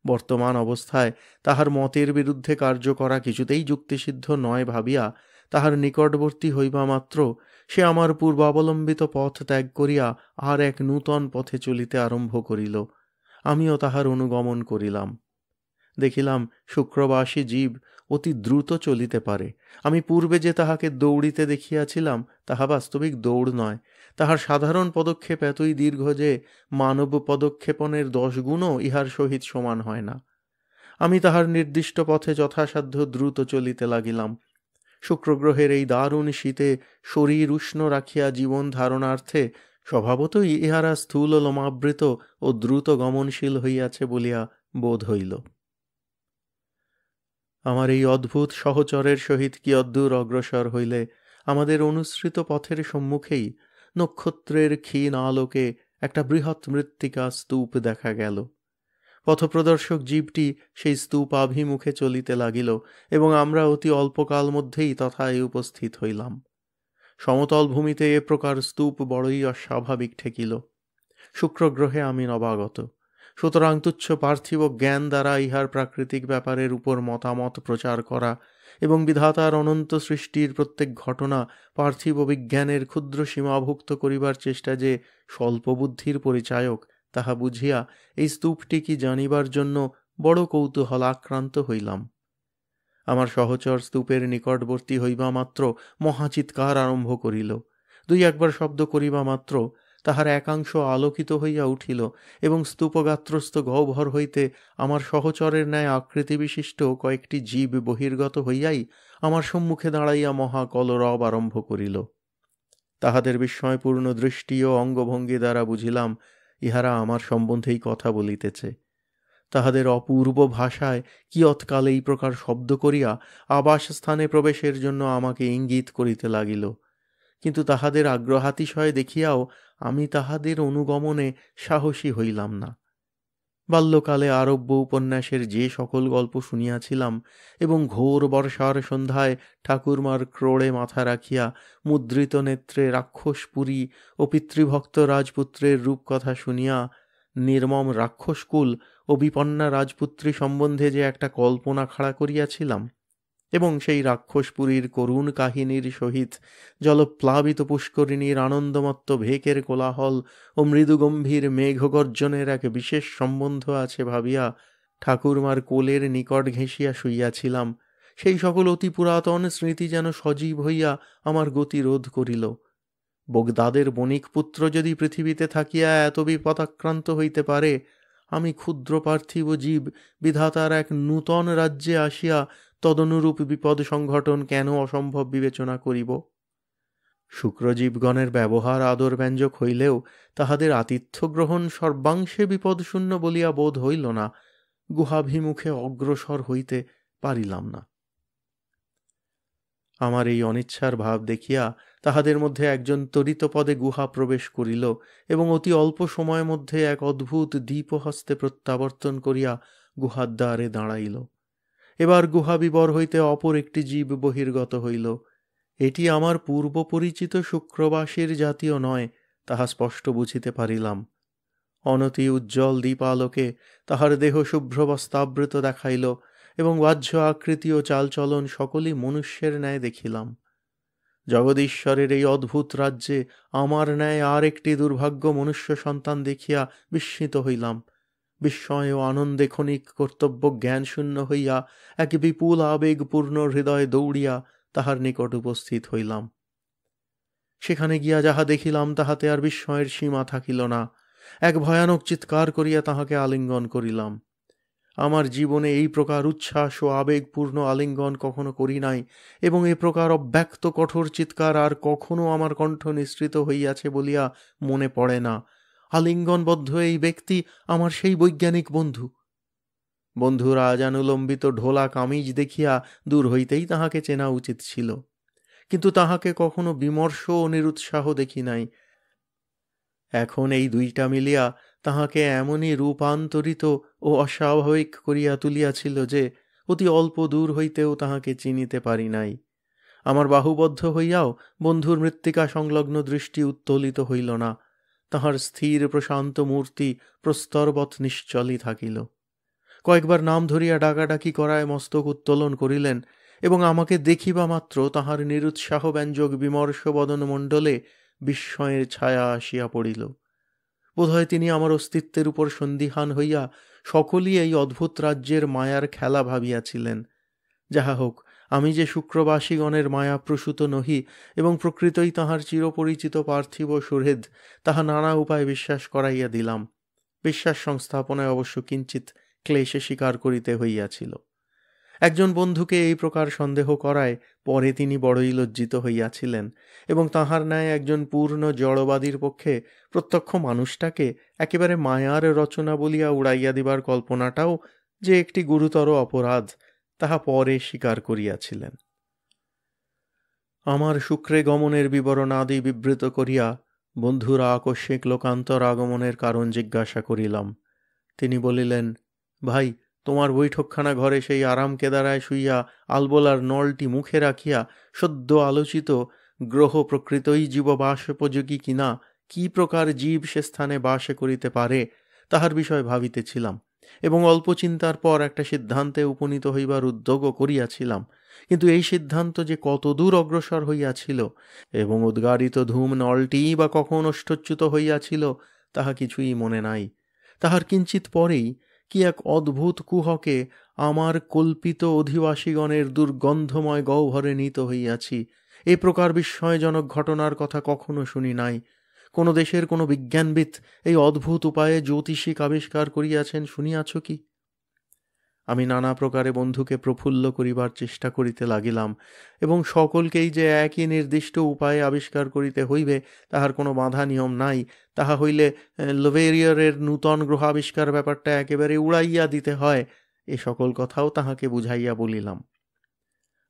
বর্তমান অবস্থায় তাহার মতের বিরুদ্ধে কার্য করা কিছুতেই যুক্তিসিদ্ধ নয় ভাবিয়া তাহার নিকটবর্তী হইবা মাত্র সে আমার পূর্বাবলম্বিত পথ ত্যাগ করিয়া আর এক নূতন পথে চলিতে আরম্ভ করিল। আমিও তাহার অনুগমন করিলাম। দেখিলাম শুক্রবাসী জীব অতি দ্রুত চলিতে পারে। আমি পূর্বে যে তাহাকে দৌড়িতে দেখিয়াছিলাম তাহা বাস্তবিক দৌড় নয়, তাহার সাধারণ পদক্ষেপ এতই দীর্ঘ যে মানব পদক্ষেপণের 10 গুণও ইহার সহিত সমান হয় না। আমি তাহার নির্দিষ্ট পথে যথাসাধ্য দ্রুত চলিতে লাগিলাম। শুক্রগ্রহের এই দারুণ শীতে শরীর উষ্ণ রাখিয়া জীবন ধারণার্থে স্বভাবতই ইহারা স্থূল লোমাবৃত ও দ্রুত গমনশীল হইয়াছে বলিয়া বোধ হইল। আমার এই অদ্ভুত সহচরের সহিত কিয়দ্দূর অগ্রসর হইলে আমাদের অনুসৃত পথের সম্মুখেই নক্ষত্রের ক্ষীণ আলোকে একটা বৃহৎ মৃত্তিকা স্তূপ দেখা গেল। পথপ্রদর্শক জীবটি সেই স্তূপাভিমুখে চলিতে লাগিল এবং আমরা অতি অল্পকাল মধ্যেই তথায় উপস্থিত হইলাম। সমতল ভূমিতে এ প্রকার স্তূপ বড়ই অস্বাভাবিক ঠেকিল। শুক্রগ্রহে আমি নবাগত, সুতরাং তুচ্ছ পার্থিব জ্ঞান দ্বারা ইহার প্রাকৃতিক ব্যাপারের উপর মতামত প্রচার করা এবং বিধাতার অনন্ত সৃষ্টির প্রত্যেক ঘটনা পার্থিব বিজ্ঞানের ক্ষুদ্র সীমাভুক্ত করিবার চেষ্টা যে স্বল্পবুদ্ধির পরিচায়ক তাহা বুঝিয়া এই স্তূপটি কি জানিবার জন্য বড় কৌতূহলাক্রান্ত হইলাম। আমার সহচর স্তূপের নিকটবর্তী হইবা মাত্র মহাচিৎকার আরম্ভ করিল। 2-1 শব্দ করিবা মাত্র তাহার একাংশ আলোকিত হইয়া উঠিল এবং স্তূপগাত্রস্থ গহ্বর হইতে আমার সহচরের ন্যায় আকৃতি বিশিষ্ট কয়েকটি জীব বহির্গত হইয়াই আমার সম্মুখে দাঁড়াইয়া মহাকলরব আরম্ভ করিল। তাহাদের বিস্ময়পূর্ণ দৃষ্টি ও অঙ্গভঙ্গি দ্বারা বুঝিলাম ইহারা আমার সম্বন্ধেই কথা বলিতেছে। তাহাদের অপূর্ব ভাষায় কিয়ৎকাল এই প্রকার শব্দ করিয়া আবাসস্থানে প্রবেশের জন্য আমাকে ইঙ্গিত করিতে লাগিল, কিন্তু তাহাদের আগ্রহাতিশয় দেখিয়াও আমি তাহাদের অনুগমনে সাহসী হইলাম না। বাল্যকালে আরব্য উপন্যাসের যে সকল গল্প শুনিয়াছিলাম এবং ঘোর বর্ষার সন্ধ্যায় ঠাকুরমার ক্রোড়ে মাথা রাখিয়া মুদ্রিত নেত্রে রাক্ষসপুরী ও পিতৃভক্ত রাজপুত্রের রূপকথা শুনিয়া নির্মম রাক্ষসকুল ও বিপন্না রাজপুত্রী সম্বন্ধে যে একটা কল্পনা খাড়া করিয়াছিলাম, এবং সেই রাক্ষসপুরীর করুণ কাহিনীর সহিত জলপ্লাবিত পুষ্করিণীর আনন্দমত্ত ভেকের কোলাহল ও মৃদুগম্ভীর মেঘগর্জনের এক বিশেষ সম্বন্ধ আছে ভাবিয়া ঠাকুরমার কোলের নিকট ঘেঁষিয়া শুইয়াছিলাম, সেই সকল অতি পুরাতন স্মৃতি যেন সজীব হইয়া আমার গতিরোধ করিল। বগদাদের বণিকপুত্র যদি পৃথিবীতে থাকিয়া এত বিপদাক্রান্ত হইতে পারে, আমি ক্ষুদ্র পার্থিব জীব বিধাতার এক নূতন রাজ্যে আসিয়া তদনুরূপ বিপদ সংঘটন কেন অসম্ভব বিবেচনা করিব? শুক্রজীবগণের ব্যবহার আদরব্যঞ্জক হইলেও তাহাদের আতিথ্য গ্রহণ সর্বাংশে বিপদশূন্য বলিয়া বোধ হইল না। গুহাভিমুখে অগ্রসর হইতে পারিলাম না। আমার এই অনিচ্ছার ভাব দেখিয়া তাহাদের মধ্যে একজন ত্বরিতপদে গুহা প্রবেশ করিল এবং অতি অল্প সময়ের মধ্যে এক অদ্ভুত দীপহস্তে প্রত্যাবর্তন করিয়া গুহার দ্বারে দাঁড়াইল। এবার গুহা বিবর হইতে অপর একটি জীব বহির্গত হইল। এটি আমার পূর্ব পরিচিত শুক্রবাসীর জাতীয় নয়, তাহা স্পষ্ট বুঝিতে পারিলাম। অনতি উজ্জ্বল দীপালোকে তাহার দেহ শুভ্র বস্ত্রাবৃত দেখাইল এবং বাহ্য আকৃতি ও চালচলন সকলই মনুষ্যের ন্যায় দেখিলাম। জগদীশ্বরের এই অদ্ভুত রাজ্যে আমার ন্যায় আর একটি দুর্ভাগ্য মনুষ্য সন্তান দেখিয়া বিস্মিত হইলাম। বিস্ময় ও আনন্দে ক্ষণিক কর্তব্য জ্ঞান শূন্য হইয়া এক বিপুল আবেগপূর্ণ হৃদয় দৌড়িয়া তাহার নিকট উপস্থিত হইলাম। সেখানে গিয়া যাহা দেখিলাম তাহাতে আর বিস্ময়ের সীমা থাকিল না। এক ভয়ানক চিৎকার করিয়া তাহাকে আলিঙ্গন করিলাম। আমার জীবনে এই প্রকার উচ্ছ্বাস ও আবেগপূর্ণ আলিঙ্গন কখনো করি নাই, এবং এ প্রকার অব্যক্ত কঠোর চিৎকার আর কখনো আমার কণ্ঠ নিঃসৃত হইয়াছে বলিয়া মনে পড়ে না। আলিঙ্গনবদ্ধ এই ব্যক্তি আমার সেই বৈজ্ঞানিক বন্ধু। বন্ধুর আজানুলম্বিত ঢোলা কামিজ দেখিয়া দূর হইতেই তাহাকে চেনা উচিত ছিল, কিন্তু তাহাকে কখনো বিমর্ষ ও নিরুৎসাহ দেখি নাই। এখন এই দুইটা মিলিয়া তাহাকে এমনই রূপান্তরিত ও অস্বাভাবিক করিয়া তুলিয়াছিল যে অতি অল্প দূর হইতেও তাহাকে চিনিতে পারি নাই। আমার বাহুবদ্ধ হইয়াও বন্ধুর মৃত্তিকা সংলগ্ন দৃষ্টি উত্তোলিত হইল না। তাহার স্থির প্রশান্ত মূর্তি প্রস্তরবৎ নিশ্চলই থাকিল। কয়েকবার নাম ধরিয়া ডাকাডাকি করায় মস্তক উত্তোলন করিলেন, এবং আমাকে দেখিবা মাত্র তাহার নিরুৎসাহ ব্যঞ্জক বিমর্ষ বদনমণ্ডলে বিস্ময়ের ছায়া আসিয়া পড়িল। বোধহয় তিনি আমার অস্তিত্বের উপর সন্দিহান হইয়া সকলেই এই অদ্ভুত রাজ্যের মায়ার খেলা ভাবিয়াছিলেন। যাহা হোক, আমি যে শুক্রবাসীগণের মায়াপ্রসূত নহি এবং প্রকৃতই তাহার চিরপরিচিত পার্থিব সুহৃদ, তাহা নানা উপায়ে বিশ্বাস করাইয়া দিলাম। বিশ্বাস সংস্থাপনায় অবশ্য কিঞ্চিৎ ক্লেশে স্বীকার করিতে হইয়াছিল। একজন বন্ধুকে এই প্রকার সন্দেহ করায় পরে তিনি বড়ই লজ্জিত হইয়াছিলেন, এবং তাহার ন্যায় একজন পূর্ণ জড়বাদীর পক্ষে প্রত্যক্ষ মানুষটাকে একেবারে মায়ার রচনা বলিয়া উড়াইয়া দিবার কল্পনাটাও যে একটি গুরুতর অপরাধ, তাহা পরে স্বীকার করিয়াছিলেন। আমার শুক্রে গমনের বিবরণ আদি বিবৃত করিয়া বন্ধুর আকস্মিক লোকান্তর আগমনের কারণ জিজ্ঞাসা করিলাম। তিনি বলিলেন, ভাই, তোমার বৈঠকখানা ঘরে সেই আরাম কেদারায় শুইয়া আলবোলার নলটি মুখে রাখিয়া সদ্য আলোচিত গ্রহ প্রকৃতই জীববাসোপযোগী কিনা, কি প্রকার জীব সে স্থানে বাস করিতে পারে, তাহার বিষয় ভাবিতেছিলাম, এবং অল্প চিন্তার পর একটা সিদ্ধান্তে উপনীত হইবার উদ্যোগও করিয়াছিলাম। কিন্তু এই সিদ্ধান্ত যে কতদূর অগ্রসর হইয়াছিল এবং উদ্গারিত ধূম নলটিই বা কখন ওষ্ঠচ্যুত হইয়াছিল, তাহা কিছুই মনে নাই। তাহার কিঞ্চিত পরেই কি এক অদ্ভুত কুহকে আমার কল্পিত অধিবাসীগণের দুর্গন্ধময় গহ্বরে নীত হইয়াছি। এ প্রকার বিস্ময়জনক ঘটনার কথা কখনো শুনি নাই। কোন দেশের কোন বিজ্ঞানবিদ এই অদ্ভুত উপায়ে জ্যোতিষিক আবিষ্কার করিয়াছেন শুনিয়াছ কি? আমি নানা প্রকারে বন্ধুকে প্রফুল্ল করিবার চেষ্টা করিতে লাগিলাম, এবং সকলকেই যে একই নির্দিষ্ট উপায়ে আবিষ্কার করিতে হইবে তাহার কোনো বাধা নিয়ম নাই, তাহা হইলে লভেরিয়রের নূতন গ্রহ আবিষ্কার ব্যাপারটা একেবারে উড়াইয়া দিতে হয়, এ সকল কথাও তাহাকে বুঝাইয়া বলিলাম।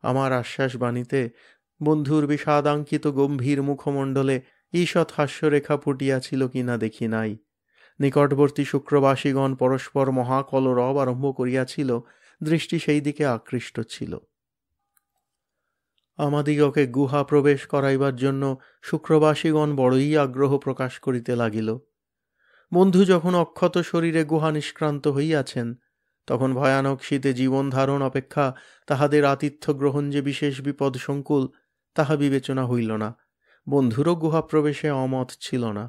আমার আশ্বাসবাণীতে বন্ধুর বিষাদাঙ্কিত গম্ভীর মুখমণ্ডলে ঈষৎ হাস্যরেখা ফুটিয়াছিল কিনা দেখি নাই। নিকটবর্তী শুক্রবাসীগণ পরস্পর মহাকলরব আরম্ভ করিয়াছিল, দৃষ্টি সেই দিকে আকৃষ্ট ছিল। আমাদিগকে গুহা প্রবেশ করাইবার জন্য শুক্রবাসীগণ বড়ই আগ্রহ প্রকাশ করিতে লাগিল। বন্ধু যখন অক্ষত শরীরে গুহা নিষ্ক্রান্ত হইয়াছেন, তখন ভয়ানক শীতে জীবন ধারণ অপেক্ষা তাহাদের আতিথ্য গ্রহণ যে বিশেষ বিপদ সংকুল, তাহা বিবেচনা হইল না। বন্ধুরও গুহা প্রবেশে অমত ছিল না।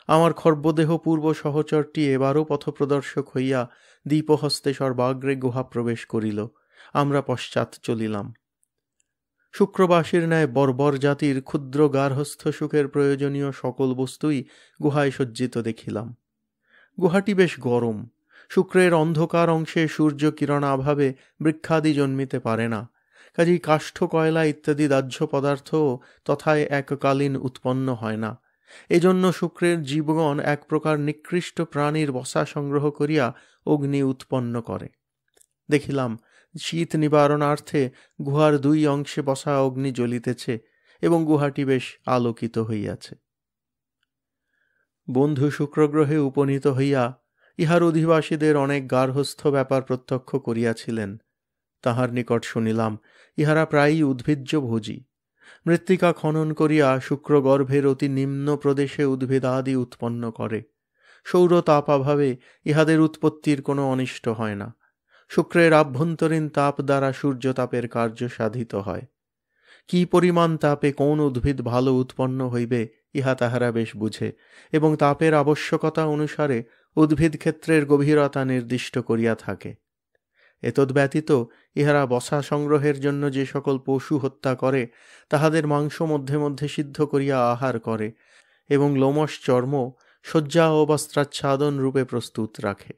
আমার খর্বদেহ পূর্ব সহচরটি এবারও পথপ্রদর্শক হইয়া দীপহস্তে সর্বাগ্রে গুহা প্রবেশ করিল। আমরা পশ্চাৎ চলিলাম। শুক্রবাসীর ন্যায় বর্বর জাতির ক্ষুদ্র গার্হস্থ্য সুখের প্রয়োজনীয় সকল বস্তুই গুহায় সজ্জিত দেখিলাম। গুহাটি বেশ গরম। শুক্রের অন্ধকার অংশে সূর্য কিরণাভাবে বৃক্ষাদি জন্মিতে পারে না, কাজেই কাষ্ঠ, কয়লা ইত্যাদি দাহ্য পদার্থও তথায় এককালীন উৎপন্ন হয় না। এজন্য শুক্রের জীবগণ এক প্রকার নিকৃষ্ট প্রাণীর বসা সংগ্রহ করিয়া অগ্নি উৎপন্ন করে। দেখিলাম শীত নিবারণার্থে গুহার দুই অংশে বসা অগ্নি জ্বলিতেছে, এবং গুহাটি বেশ আলোকিত হইয়াছে। বন্ধু শুক্রগ্রহে উপনীত হইয়া ইহার অধিবাসীদের অনেক গার্হস্থ্য ব্যাপার প্রত্যক্ষ করিয়াছিলেন। তাহার নিকট শুনিলাম ইহারা প্রায়ই উদ্ভিজ্জ ভোজী। মৃত্তিকা খনন করিয়া শুক্রগর্ভের অতি নিম্ন প্রদেশে উদ্ভিদাদি উৎপন্ন করে। সৌর তাপাভাবে ইহাদের উৎপত্তির কোনো অনিষ্ট হয় না। শুক্রের আভ্যন্তরীণ তাপ দ্বারা সূর্যতাপের কার্য সাধিত হয়। কি পরিমাণ তাপে কোন উদ্ভিদ ভালো উৎপন্ন হইবে ইহা তাহারা বেশ বুঝে, এবং তাপের আবশ্যকতা অনুসারে উদ্ভিদ ক্ষেত্রের গভীরতা নির্দিষ্ট করিয়া থাকে। এতদ্ব্যতীত ইহারা বসা সংগ্রহের জন্য যে সকল পশু হত্যা করে তাহাদের মাংস মধ্যে মধ্যে সিদ্ধ করিয়া আহার করে এবং লোমশ চর্ম শয্যা ও বস্ত্রাচ্ছাদন রূপে প্রস্তুত রাখে।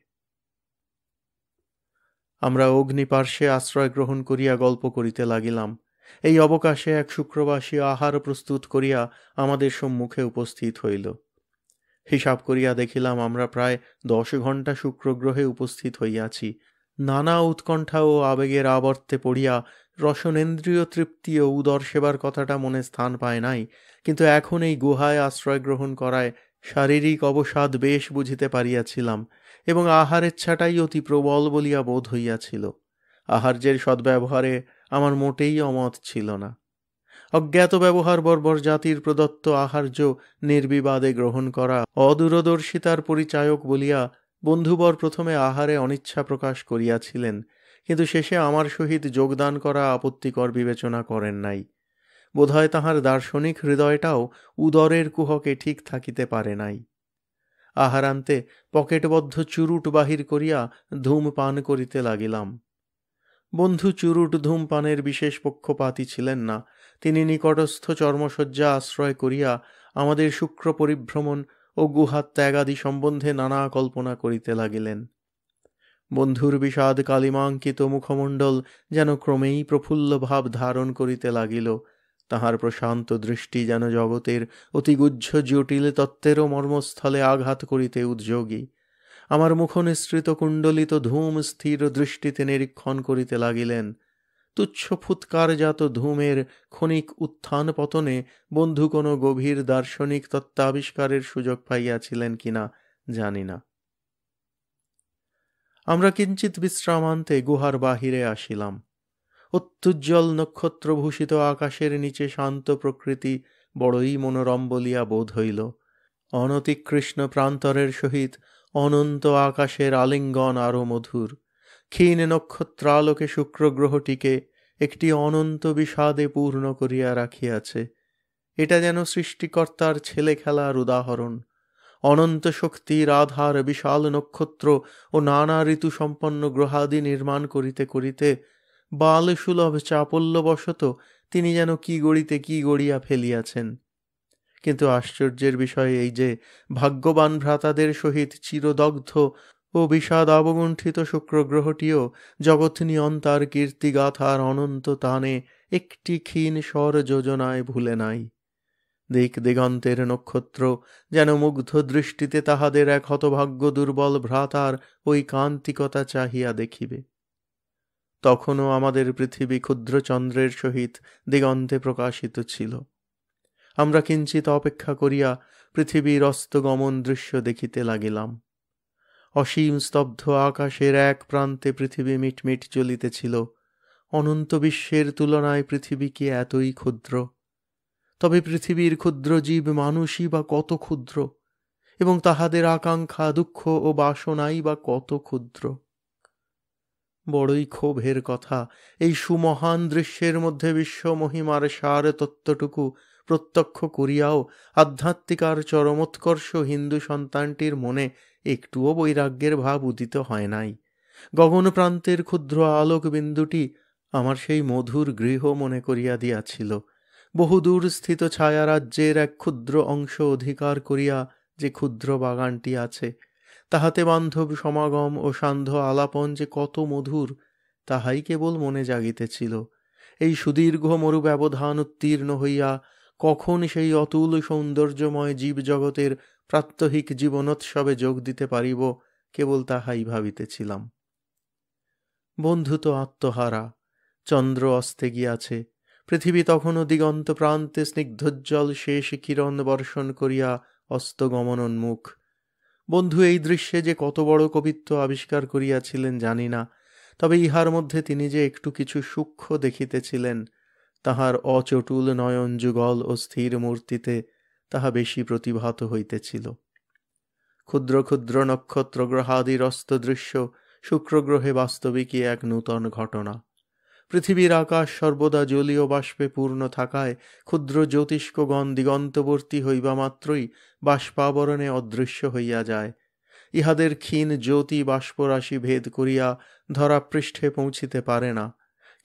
আমরা অগ্নিপার্শ্বে আশ্রয় গ্রহণ করিয়া গল্প করিতে লাগিলাম। এই অবকাশে এক শুক্রবাসী আহার প্রস্তুত করিয়া আমাদের সম্মুখে উপস্থিত হইল। হিসাব করিয়া দেখিলাম আমরা প্রায় 10 ঘণ্টা শুক্রগ্রহে উপস্থিত হইয়াছি। নানা উৎকণ্ঠা ও আবেগের আবর্তে পড়িয়া রসনেন্দ্রিয় তৃপ্তি ও উদর সেবার কথাটা মনে স্থান পায় নাই, কিন্তু এখন এই গুহায় আশ্রয় গ্রহণ করায় শারীরিক অবসাদ বেশ বুঝিতে পারিয়াছিলাম এবং আহারেচ্ছাটাই অতি প্রবল বলিয়া বোধ হইয়াছিল। আহার্যের সদ্ব্যবহারে আমার মোটেই অমত ছিল না। অজ্ঞাত ব্যবহার বর্বর জাতির প্রদত্ত আহার্য নির্বিবাদে গ্রহণ করা অদূরদর্শিতার পরিচায়ক বলিয়া বন্ধুবর প্রথমে আহারে অনিচ্ছা প্রকাশ করিয়াছিলেন, কিন্তু শেষে আমার সহিত যোগদান করা আপত্তিকর বিবেচনা করেন নাই। বোধহয় তাহার দার্শনিক হৃদয়টাও উদরের কুহকে ঠিক থাকিতে পারে নাই। আহারান্তে পকেটবদ্ধ চুরুট বাহির করিয়া ধূমপান করিতে লাগিলাম। বন্ধু চুরুট ধূমপানের বিশেষ পক্ষপাতী ছিলেন না। তিনি নিকটস্থ চর্মশয্যা আশ্রয় করিয়া আমাদের শুক্র পরিভ্রমণ ও গুহাত ত্যাগাদি সম্বন্ধে নানা কল্পনা করিতে লাগিলেন। বন্ধুর বিষাদ কালিমাঙ্কিত মুখমণ্ডল যেন ক্রমেই প্রফুল্ল ভাব ধারণ করিতে লাগিল। তাহার প্রশান্ত দৃষ্টি যেন জগতের অতিগুহ্য জটিল তত্ত্বেরও মর্মস্থলে আঘাত করিতে উদ্যোগী। আমার মুখনিসৃত কুণ্ডলিত ধূম স্থির দৃষ্টিতে নিরীক্ষণ করিতে লাগিলেন। তুচ্ছ ফুৎকারজাত ধূমের ক্ষণিক উত্থান পতনে বন্ধু কোনো গভীর দার্শনিক তত্ত্বাবিষ্কারের সুযোগ পাইয়াছিলেন কিনা জানি না। আমরা কিঞ্চিৎ বিশ্রামান্তে গুহার বাহিরে আসিলাম। অত্যুজ্জ্বল নক্ষত্রভূষিত আকাশের নিচে শান্ত প্রকৃতি বড়ই মনোরম বলিয়া বোধ হইল। অনতিকৃষ্ণ প্রান্তরের সহিত অনন্ত আকাশের আলিঙ্গন আরও মধুর। ক্ষীণ নক্ষত্রালোকে শুক্রগ্রহটিকে একটি অনন্ত বিষাদে পূর্ণ করিয়া রাখিয়াছে। এটা যেন সৃষ্টিকর্তার ছেলে খেলার উদাহরণ। অনন্ত শক্তির আধার বিশাল নক্ষত্র ও নানা ঋতু সম্পন্ন গ্রহাদি নির্মাণ করিতে করিতে বালসুলভ চাপল্যবশত তিনি যেন কি গড়িতে কি গড়িয়া ফেলিয়াছেন। কিন্তু আশ্চর্যের বিষয় এই যে ভাগ্যবান ভ্রাতাদের সহিত চিরদগ্ধ ও বিষাদ অবগুণ্ঠিত শুক্রগ্রহটিও জগৎ নিয়ন্তার কীর্তিগাথার অনন্ত টানে একটি ক্ষীণ স্বর যোজনায় ভুলে নাই। দিক দিগন্তের নক্ষত্র যেন মুগ্ধ দৃষ্টিতে তাহাদের এক হতভাগ্য দুর্বল ভ্রাতার ওই কান্তিকতা চাহিয়া দেখিবে। তখনও আমাদের পৃথিবী ক্ষুদ্র চন্দ্রের সহিত দিগন্তে প্রকাশিত ছিল। আমরা কিঞ্চিত অপেক্ষা করিয়া পৃথিবীর অস্তগমন দৃশ্য দেখিতে লাগিলাম। অসীম স্তব্ধ আকাশের এক প্রান্তে পৃথিবী মিটমিট জ্বলিতেছিল। অনন্ত বিশ্বের তুলনায় পৃথিবী কি এতই ক্ষুদ্র? তবে পৃথিবীর ক্ষুদ্র জীব মানুষই বা কত ক্ষুদ্র, এবং তাহাদের আকাঙ্ক্ষা দুঃখ ও বাসনাই বা কত ক্ষুদ্র। বড়ই ক্ষোভের কথা, এই সুমহান দৃশ্যের মধ্যে বিশ্বমহিমার সার তত্ত্বটুকু প্রত্যক্ষ করিয়াও আধ্যাত্মিকার চরমোৎকর্ষ হিন্দু সন্তানটির মনে একটুও বৈরাগ্যের ভাব উদিত হয় নাই। গগন প্রান্তের ক্ষুদ্র আলোক বিন্দুটি আমার সেই মধুর গৃহ মনে করিয়া দিয়াছিল। বহুদূর স্থিত ছায়ারাজ্যের এক ক্ষুদ্র অংশ অধিকার করিয়া যে ক্ষুদ্র বাগানটি আছে, তাহাতে বান্ধব সমাগম ও সান্ধ্য আলাপন যে কত মধুর, তাহাই কেবল মনে জাগিতেছিল। এই সুদীর্ঘ মরু ব্যবধান উত্তীর্ণ হইয়া কখন সেই অতুল সৌন্দর্যময় জীবজগতের প্রাত্যহিক জীবনোৎসবে যোগ দিতে পারিব, কেবল তাহাই ভাবিতেছিলাম। বন্ধু তো আত্মহারা। চন্দ্র অস্তে গিয়াছে। পৃথিবী তখনও দিগন্ত প্রান্তে স্নিগ্ধোজ্জ্বল শেষ কিরণ বর্ষণ করিয়া অস্তগমনোন্মুখ। বন্ধু এই দৃশ্যে যে কত বড় কবিত্ব আবিষ্কার করিয়াছিলেন জানি না, তবে ইহার মধ্যে তিনি যে একটু কিছু সূক্ষ্ম দেখিতেছিলেন, তাহার অচটুল নয়ন যুগল ও স্থির মূর্তিতে তাহা বেশি প্রতিভাত হইতেছিল। ক্ষুদ্র ক্ষুদ্র নক্ষত্র গ্রহাদির অস্তদৃশ্য শুক্রগ্রহে বাস্তবিকই এক নূতন ঘটনা। পৃথিবীর আকাশ সর্বদা জলীয় বাষ্পে পূর্ণ থাকায় ক্ষুদ্র জ্যোতিষ্কগণ দিগন্তবর্তী হইবা মাত্রই বাষ্পাবরণে অদৃশ্য হইয়া যায়। ইহাদের ক্ষীণ জ্যোতি বাষ্পরাশি ভেদ করিয়া ধরাপৃষ্ঠে পৌঁছিতে পারে না,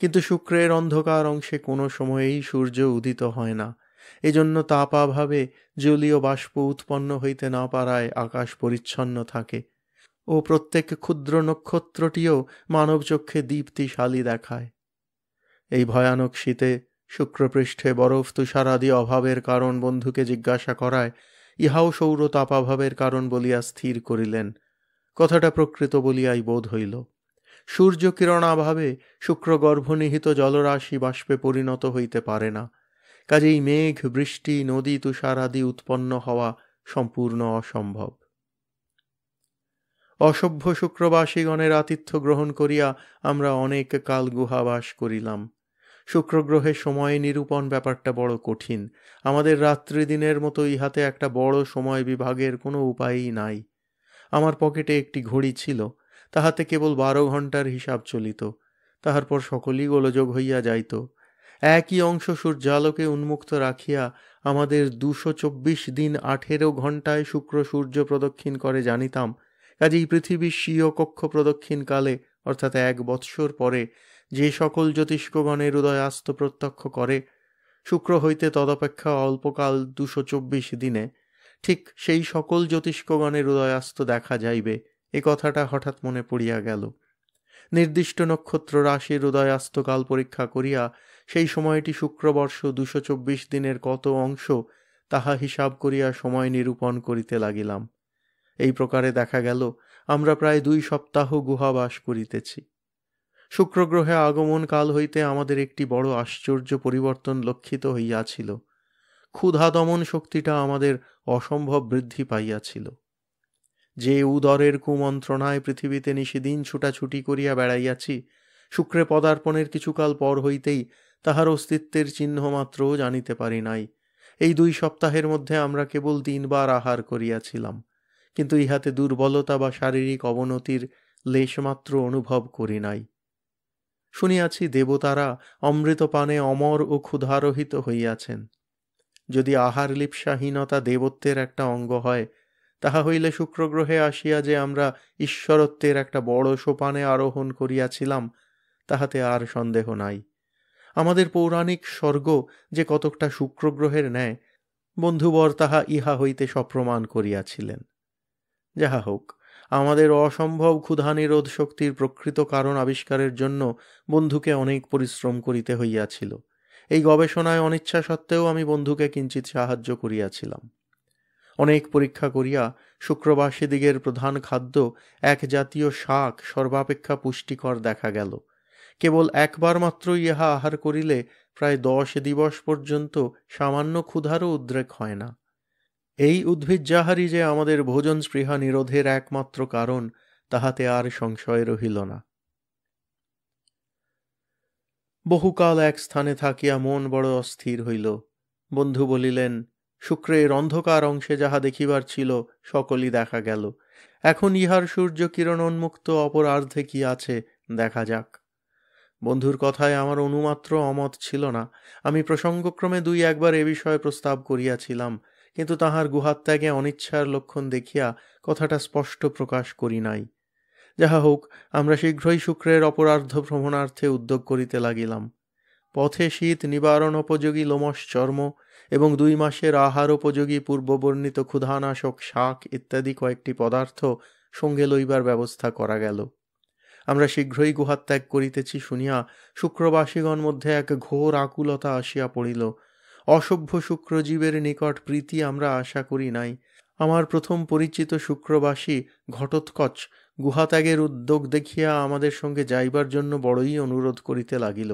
কিন্তু শুক্রের অন্ধকার অংশে কোনো সময়েই সূর্য উদিত হয় না। এজন্য তাপাভাবে জলীয় বাষ্প উৎপন্ন হইতে না পারায় আকাশ পরিচ্ছন্ন থাকে ও প্রত্যেক ক্ষুদ্র নক্ষত্রটিও মানবচক্ষে দীপ্তিশালী দেখায়। এই ভয়ানক শীতে শুক্রপৃষ্ঠে বরফ তুষারাদি অভাবের কারণ বন্ধুকে জিজ্ঞাসা করায় ইহাও সৌর তাপাভাবের কারণ বলিয়া স্থির করিলেন। কথাটা প্রকৃত বলিয়াই বোধ হইল। সূর্যকিরণাভাবে শুক্র গর্ভনিহিত জলরাশি বাষ্পে পরিণত হইতে পারে না, কাজেই মেঘ, বৃষ্টি, নদী, তুষারাদি উৎপন্ন হওয়া সম্পূর্ণ অসম্ভব। অসভ্য শুক্রবাসীগণের আতিথ্য গ্রহণ করিয়া আমরা অনেক কাল গুহাবাস করিলাম। শুক্রগ্রহে সময় নিরূপণ ব্যাপারটা বড় কঠিন। আমাদের রাত্রি দিনের মতো ইহাতে একটা বড় সময় বিভাগের কোনো উপায়ই নাই। আমার পকেটে একটি ঘড়ি ছিল, তাহাতে কেবল 12 ঘণ্টার হিসাব চলিত। তাহার পর সকলই গোলযোগ হইয়া যাইত। একই অংশ সূর্যালোকে উন্মুক্ত রাখিয়া আমাদের 224 দিন 18 ঘণ্টায় শুক্র সূর্য প্রদক্ষিণ করে জানিতাম। কাজেই পৃথিবীর স্বীয় কক্ষ প্রদক্ষিণকালে, অর্থাৎ 1 বৎসর পরে যে সকল জ্যোতিষ্কগণের উদয়াস্ত প্রত্যক্ষ করে, শুক্র হইতে তদপেক্ষা অল্পকাল 224 দিনে ঠিক সেই সকল জ্যোতিষ্কগণের উদয়াস্ত দেখা যাইবে, এ কথাটা হঠাৎ মনে পড়িয়া গেল। নির্দিষ্ট নক্ষত্র রাশির উদয়াস্তকাল পরীক্ষা করিয়া সেই সময়টি শুক্রবর্ষ 224 দিনের কত অংশ, তাহা হিসাব করিয়া সময় নিরূপণ করিতে লাগিলাম। এই প্রকারে দেখা গেল আমরা প্রায় 2 সপ্তাহ গুহাবাস করিতেছি। শুক্রগ্রহে আগমন কাল হইতে আমাদের একটি বড় আশ্চর্য পরিবর্তন লক্ষিত হইয়াছিল। ক্ষুধা দমন শক্তিটা আমাদের অসম্ভব বৃদ্ধি পাইয়াছিল। যে উদরের কুমন্ত্রণায় পৃথিবীতে নিশিদিন ছুটাছুটি করিয়া বেড়াইয়াছি, শুক্রে পদার্পণের কিছুকাল পর হইতেই তাহার অস্তিত্বের চিহ্নমাত্রও জানিতে পারি নাই। এই 2 সপ্তাহের মধ্যে আমরা কেবল 3 বার আহার করিয়াছিলাম, কিন্তু ইহাতে দুর্বলতা বা শারীরিক অবনতির লেশমাত্র অনুভব করি নাই। শুনিয়াছি দেবতারা অমৃতপানে অমর ও ক্ষুধারহিত হইয়াছেন। যদি আহার লিপ্সাহীনতা দেবত্বের একটা অঙ্গ হয়, তাহা হইলে শুক্রগ্রহে আসিয়া যে আমরা ঈশ্বরত্বের একটা বড় সোপানে আরোহণ করিয়াছিলাম, তাহাতে আর সন্দেহ নাই। আমাদের পৌরাণিক স্বর্গ যে কতকটা শুক্রগ্রহের ন্যায়, বন্ধুবর তাহা ইহা হইতে সপ্রমাণ করিয়াছিলেন। যাহা হোক, আমাদের অসম্ভব ক্ষুধানিরোধ শক্তির প্রকৃত কারণ আবিষ্কারের জন্য বন্ধুকে অনেক পরিশ্রম করিতে হইয়াছিল। এই গবেষণায় অনিচ্ছা সত্ত্বেও আমি বন্ধুকে কিঞ্চিত সাহায্য করিয়াছিলাম। অনেক পরীক্ষা করিয়া শুক্রবাসীদিগের প্রধান খাদ্য এক জাতীয় শাক সর্বাপেক্ষা পুষ্টিকর দেখা গেল। কেবল একবার মাত্র ইহা আহার করিলে প্রায় 10 দিবস পর্যন্ত সামান্য ক্ষুধারও উদ্রেক হয় না। এই উদ্ভিজ্জাহারই যে আমাদের ভোজন স্পৃহা নিরোধের একমাত্র কারণ, তাহাতে আর সংশয় রহিল না। বহুকাল এক স্থানে থাকিয়া মন বড় অস্থির হইল। বন্ধু বলিলেন, শুক্রের অন্ধকার অংশে যাহা দেখিবার ছিল সকলই দেখা গেল। এখন ইহার সূর্য কিরণ উন্মুক্ত অপরার্ধে কি আছে দেখা যাক। বন্ধুর কথায় আমার অনুমাত্র অমত ছিল না। আমি প্রসঙ্গক্রমে 2-1 এ বিষয়ে প্রস্তাব করিয়াছিলাম, কিন্তু তাহার গুহাত্যাগে অনিচ্ছার লক্ষণ দেখিয়া কথাটা স্পষ্ট প্রকাশ করি নাই। যাহা হোক, আমরা শীঘ্রই শুক্রের অপরার্ধ ভ্রমণার্থে উদ্যোগ করিতে লাগিলাম। পথে শীত নিবারণ উপযোগী লোমশ চর্ম এবং 2 মাসের আহার উপযোগী পূর্ববর্ণিত ক্ষুধানাশক শাক ইত্যাদি কয়েকটি পদার্থ সঙ্গে লইবার ব্যবস্থা করা গেল। আমরা শীঘ্রই গুহাত্যাগ করিতেছি শুনিয়া শুক্রবাসীগণ মধ্যে এক ঘোর আকুলতা আসিয়া পড়িল। অসভ্য শুক্রজীবের নিকট প্রীতি আমরা আশা করি নাই। আমার প্রথম পরিচিত শুক্রবাসী ঘটোৎকচ গুহাত্যাগের উদ্যোগ দেখিয়া আমাদের সঙ্গে যাইবার জন্য বড়ই অনুরোধ করিতে লাগিল।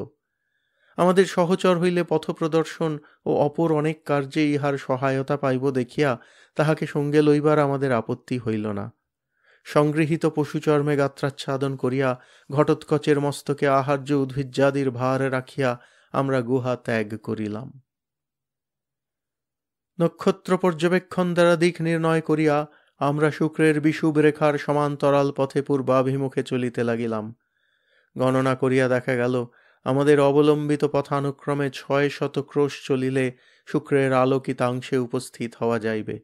আমাদের সহচর হইলে পথপ্রদর্শন ও অপর অনেক কার্যে ইহার সহায়তা পাইব দেখিয়া তাহাকে সঙ্গে লইবার আমাদের আপত্তি হইল না। সংগৃহীত পশুচর্মে গাত্রাচ্ছাদন করিয়া ঘটোৎকচের মস্তকে আহার্য উদ্ভিজ্জাদির ভার রাখিয়া আমরা গুহা ত্যাগ করিলাম। নক্ষত্র পর্যবেক্ষণ দ্বারা দিক নির্ণয় করিয়া আমরা শুক্রের বিষুব রেখার সমান্তরাল পথে পূর্বাভিমুখে চলিতে লাগিলাম। গণনা করিয়া দেখা গেল আমাদের অবলম্বিত পথানুক্রমে 600 ক্রোশ চলিলে শুক্রের আলোকিতাংশে উপস্থিত হওয়া যাইবে।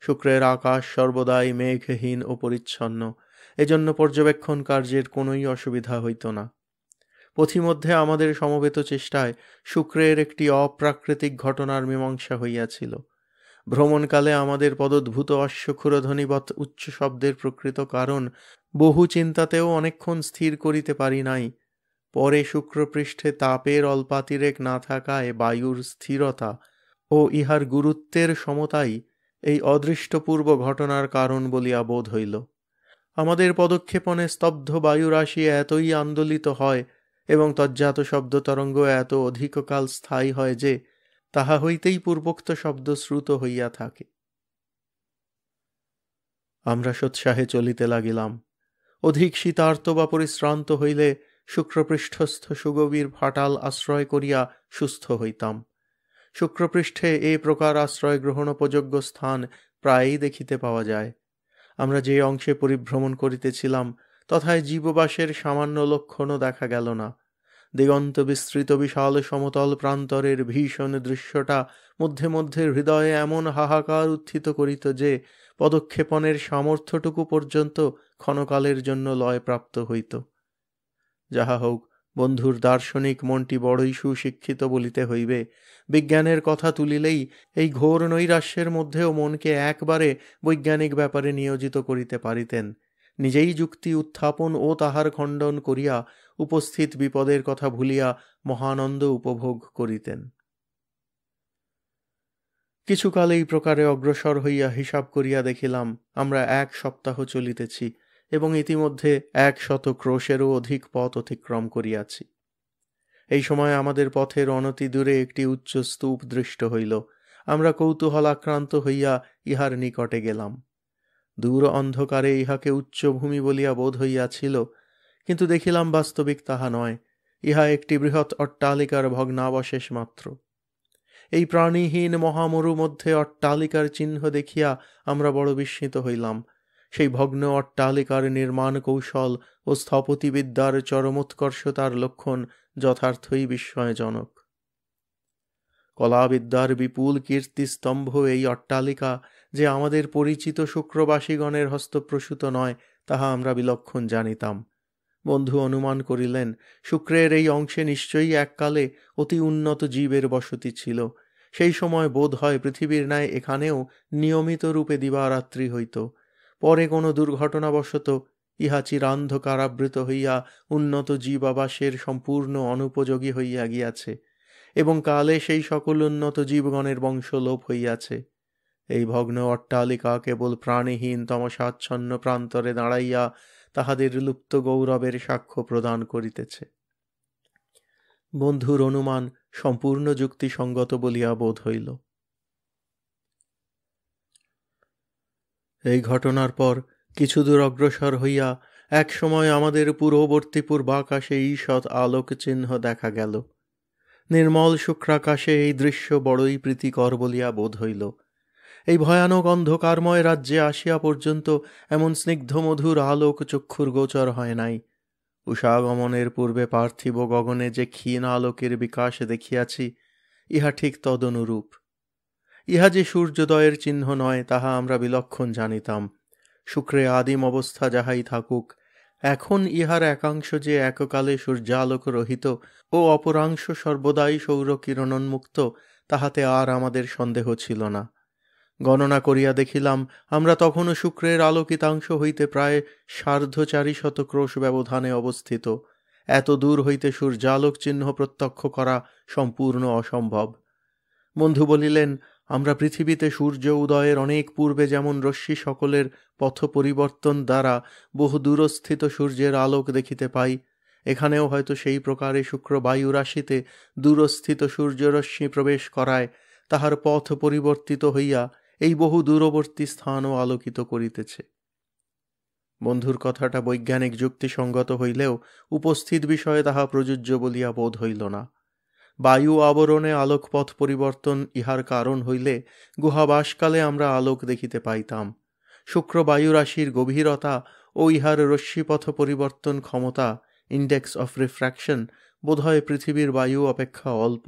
শুক্রের আকাশ সর্বদাই মেঘহীন ও পরিচ্ছন্ন, এজন্য পর্যবেক্ষণ কার্যের কোনোই অসুবিধা হইত না। পথিমধ্যে আমাদের সমবেত চেষ্টায় শুক্রের একটি অপ্রাকৃতিক ঘটনার মীমাংসা হইয়াছিল। ভ্রমণকালে আমাদের পদোদ্ভূত অশ্বক্ষুরধ্বনিবৎ উচ্চ শব্দের প্রকৃত কারণ বহু চিন্তাতেও অনেকক্ষণ স্থির করিতে পারি নাই। পরে শুক্রপৃষ্ঠে তাপের অল্পাতিরেক না থাকায় বায়ুর স্থিরতা ও ইহার গুরুত্বের সমতাই এই অদৃষ্টপূর্ব ঘটনার কারণ বলিয়া বোধ হইল। আমাদের পদক্ষেপণে স্তব্ধ বায়ুরাশি এতই আন্দোলিত হয় এবং তজ্জাত শব্দতরঙ্গ এত অধিককাল স্থায়ী হয় যে তাহা হইতেই পূর্বোক্ত শব্দ শ্রুত হইয়া থাকে। আমরা সোৎসাহে চলিতে লাগিলাম। অধিক শীতার্ত বা পরিশ্রান্ত হইলে শুক্রপৃষ্ঠস্থ সুগভীর ফাটাল আশ্রয় করিয়া সুস্থ হইতাম। শুক্রপৃষ্ঠে এ প্রকার আশ্রয় গ্রহণোপযোগ্য স্থান প্রায়ই দেখিতে পাওয়া যায়। আমরা যে অংশে পরিভ্রমণ করিতেছিলাম তথায় জীববাসের সামান্য লক্ষণও দেখা গেল না। দিগন্ত বিস্তৃত বিশাল সমতল প্রান্তরের ভীষণ দৃশ্যটা মধ্যে মধ্যে হৃদয়ে এমন হাহাকার উত্থিত করিত যে পদক্ষেপণের সামর্থ্যটুকু পর্যন্ত ক্ষণকালের জন্য লয়প্রাপ্ত হইত। যাহা হোক, বন্ধুর দার্শনিক মনটি বড়ই সুশিক্ষিত বলিতে হইবে। বিজ্ঞানের কথা তুলিলেই এই ঘোর নৈরাশ্যের মধ্যেও মনকে একবারে বৈজ্ঞানিক ব্যাপারে নিয়োজিত করিতে পারিতেন। নিজেই যুক্তি উত্থাপন ও তাহার খণ্ডন করিয়া উপস্থিত বিপদের কথা ভুলিয়া মহানন্দ উপভোগ করিতেন। কিছুকাল এই প্রকারে অগ্রসর হইয়া হিসাব করিয়া দেখিলাম আমরা 1 সপ্তাহ চলিতেছি এবং ইতিমধ্যে 100 ক্রোশেরও অধিক পথ অতিক্রম করিয়াছি। এই সময় আমাদের পথের অনতি দূরে একটি উচ্চ স্তূপ দৃষ্ট হইল। আমরা কৌতূহলাক্রান্ত হইয়া ইহার নিকটে গেলাম। দূর অন্ধকারে ইহাকে উচ্চভূমি বলিয়া বোধ হইয়াছিল, কিন্তু দেখিলাম বাস্তবিক তাহা নয়। ইহা একটি বৃহৎ অট্টালিকার ভগ্নাবশেষ মাত্র। এই প্রাণীহীন মহামরু মধ্যে অট্টালিকার চিহ্ন দেখিয়া আমরা বড় বিস্মিত হইলাম। সেই ভগ্ন অট্টালিকার নির্মাণ কৌশল ও স্থপতিবিদ্যার চরমোৎকর্ষতার লক্ষণ যথার্থই বিস্ময়জনক। কলাবিদ্যার বিপুল কীর্তিস্তম্ভ এই অট্টালিকা যে আমাদের পরিচিত শুক্রবাসীগণের হস্তপ্রসূত নয় তাহা আমরা বিলক্ষণ জানিতাম। বন্ধু অনুমান করিলেন শুক্রের এই অংশে নিশ্চয়ই এককালে অতি উন্নত জীবের বসতি ছিল। সেই সময় বোধ হয় পৃথিবীর ন্যায় এখানেও নিয়মিত রূপে দিবারাত্রি হইত। পরে কোনো দুর্ঘটনাবশত ইহা চিরান্ধকারাবৃত হইয়া উন্নত জীবাবাসের সম্পূর্ণ অনুপযোগী হইয়া গিয়াছে এবং কালে সেই সকল উন্নত জীবগণের বংশ লোপ হইয়াছে। এই ভগ্ন অট্টালিকা কেবল প্রাণীহীন তমসাচ্ছন্ন প্রান্তরে দাঁড়াইয়া তাহাদের লুপ্ত গৌরবের সাক্ষ্য প্রদান করিতেছে। বন্ধুর অনুমান সম্পূর্ণ যুক্তিসঙ্গত বলিয়া বোধ হইল। এই ঘটনার পর কিছু দূর অগ্রসর হইয়া এক সময় আমাদের পূর্ববর্তী পূর্বাকাশে ঈষৎ আলোক চিহ্ন দেখা গেল। নির্মল শুক্রাকাশে এই দৃশ্য বড়ই প্রীতিকর বলিয়া বোধ হইল। এই ভয়ানক অন্ধকারময় রাজ্যে আসিয়া পর্যন্ত এমন স্নিগ্ধমধুর আলোক চক্ষুর গোচর হয় নাই। উষাগমনের পূর্বে পার্থিব গগনে যে ক্ষীণ আলোকের বিকাশ দেখিয়াছি, ইহা ঠিক তদনুরূপ। ইহা যে সূর্যোদয়ের চিহ্ন নয় তাহা আমরা বিলক্ষণ জানিতাম। শুক্রে আদিম অবস্থা যাহাই থাকুক, এখন ইহার একাংশ যে এককালে সূর্যালোক রহিত ও অপরাংশ সর্বদাই সৌরকিরণোন্মুক্ত, তাহাতে আর আমাদের সন্দেহ ছিল না। গণনা করিয়া দেখিলাম আমরা তখনও শুক্রের আলোকিতাংশ হইতে প্রায় 450 ক্রোশ ব্যবধানে অবস্থিত। এত দূর হইতে সূর্যালোক চিহ্ন প্রত্যক্ষ করা সম্পূর্ণ অসম্ভব। বন্ধু বলিলেন, আমরা পৃথিবীতে সূর্য উদয়ের অনেক পূর্বে যেমন রশ্মি সকলের পথ পরিবর্তন দ্বারা বহু দূরস্থিত সূর্যের আলোক দেখিতে পাই, এখানেও হয়তো সেই প্রকারে শুক্র বায়ুরাশিতে দূরস্থিত সূর্যরশ্মি প্রবেশ করায় তাহার পথ পরিবর্তিত হইয়া এই বহু দূরবর্তী স্থানও আলোকিত করিতেছে। বন্ধুর কথাটা বৈজ্ঞানিক যুক্তিসঙ্গত হইলেও উপস্থিত বিষয়ে তাহা প্রযোজ্য বলিয়া বোধ হইল না। বায়ু আবরণে আলোকপথ পরিবর্তন ইহার কারণ হইলে গুহাবাসকালে আমরা আলোক দেখিতে পাইতাম। শুক্র বায়ুরাশির গভীরতা ও ইহার রশ্মিপথ পরিবর্তন ক্ষমতা, ইন্ডেক্স অফ রিফ্র্যাকশন, বোধহয় পৃথিবীর বায়ু অপেক্ষা অল্প।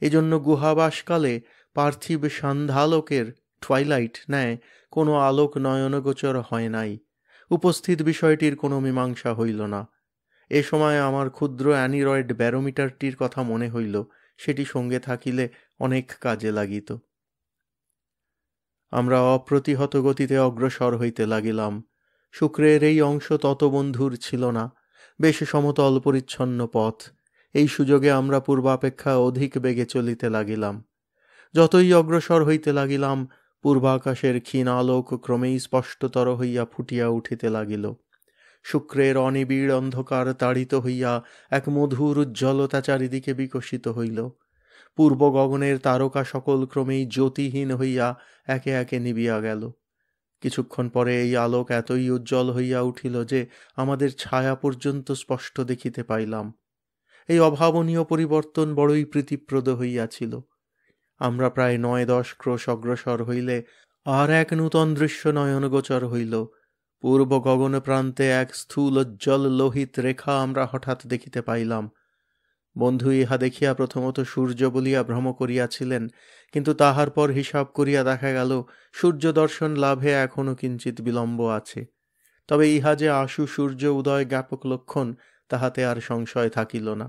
এজন্য গুহাবাসকালে পার্থিব সান্ধ্যালোকের টুয়াইলাইট ন্যায় কোনো আলোক নয়নগোচর হয় নাই। উপস্থিত বিষয়টির কোনো মীমাংসা হইল না। এ সময় আমার ক্ষুদ্র অ্যানিরয়েড ব্যারোমিটারটির কথা মনে হইল, সেটি সঙ্গে থাকিলে অনেক কাজে লাগিত। আমরা অপ্রতিহত গতিতে অগ্রসর হইতে লাগিলাম। শুক্রের এই অংশ তত বন্ধুর ছিল না, বেশ সমতল পরিচ্ছন্ন পথ। এই সুযোগে আমরা পূর্বাপেক্ষা অধিক বেগে চলিতে লাগিলাম। যতই অগ্রসর হইতে লাগিলাম, পূর্বাকাশের ক্ষীণ আলোক ক্রমেই স্পষ্টতর হইয়া ফুটিয়া উঠিতে লাগিল। শুক্রের অনিবিড় অন্ধকার তাড়িত হইয়া এক মধুর উজ্জ্বলতা চারিদিকে বিকশিত হইল। পূর্ব গগনের তারকা সকল ক্রমেই জ্যোতিহীন হইয়া একে একে নিবিয়া গেল। কিছুক্ষণ পরে এই আলোক এতই উজ্জ্বল হইয়া উঠিল যে আমাদের ছায়া পর্যন্ত স্পষ্ট দেখিতে পাইলাম। এই অভাবনীয় পরিবর্তন বড়ই প্রীতিপ্রদ হইয়াছিল। আমরা প্রায় ৯-১০ ক্রোশ অগ্রসর হইলে আর এক নূতন দৃশ্য নয়নগোচর হইল। পূর্ব গগন প্রান্তে এক স্থূলোজ্জ্বল লোহিত রেখা আমরা হঠাৎ দেখিতে পাইলাম। বন্ধু ইহা দেখিয়া প্রথমত সূর্য বলিয়া ভ্রম করিয়াছিলেন, কিন্তু তাহার পর হিসাব করিয়া দেখা গেল সূর্য দর্শন লাভে এখনও কিঞ্চিৎ বিলম্ব আছে। তবে ইহা যে আশু সূর্য উদয় জ্ঞাপক লক্ষণ, তাহাতে আর সংশয় থাকিল না।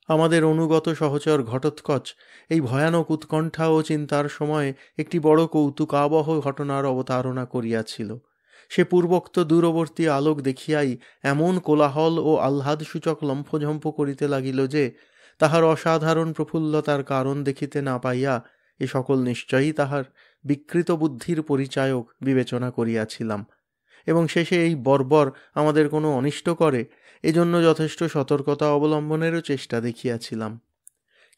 আমাদের অনুগত সহচর ঘটোৎকচ এই ভয়ানক উৎকণ্ঠা ও চিন্তার সময় একটি বড় কৌতুকাবহ ঘটনার অবতারণা করিয়াছিল। সে পূর্বোক্ত দূরবর্তী আলোক দেখিয়াই এমন কোলাহল ও আহ্লাদসূচক লম্ফঝম্প করিতে লাগিল যে তাহার অসাধারণ প্রফুল্লতার কারণ দেখিতে না পাইয়া এ সকল নিশ্চয়ই তাহার বিকৃত বুদ্ধির পরিচায়ক বিবেচনা করিয়াছিলাম, এবং শেষে এই বর্বর আমাদের কোনো অনিষ্ট করে এজন্য যথেষ্ট সতর্কতা অবলম্বনেরও চেষ্টা দেখিয়াছিলাম।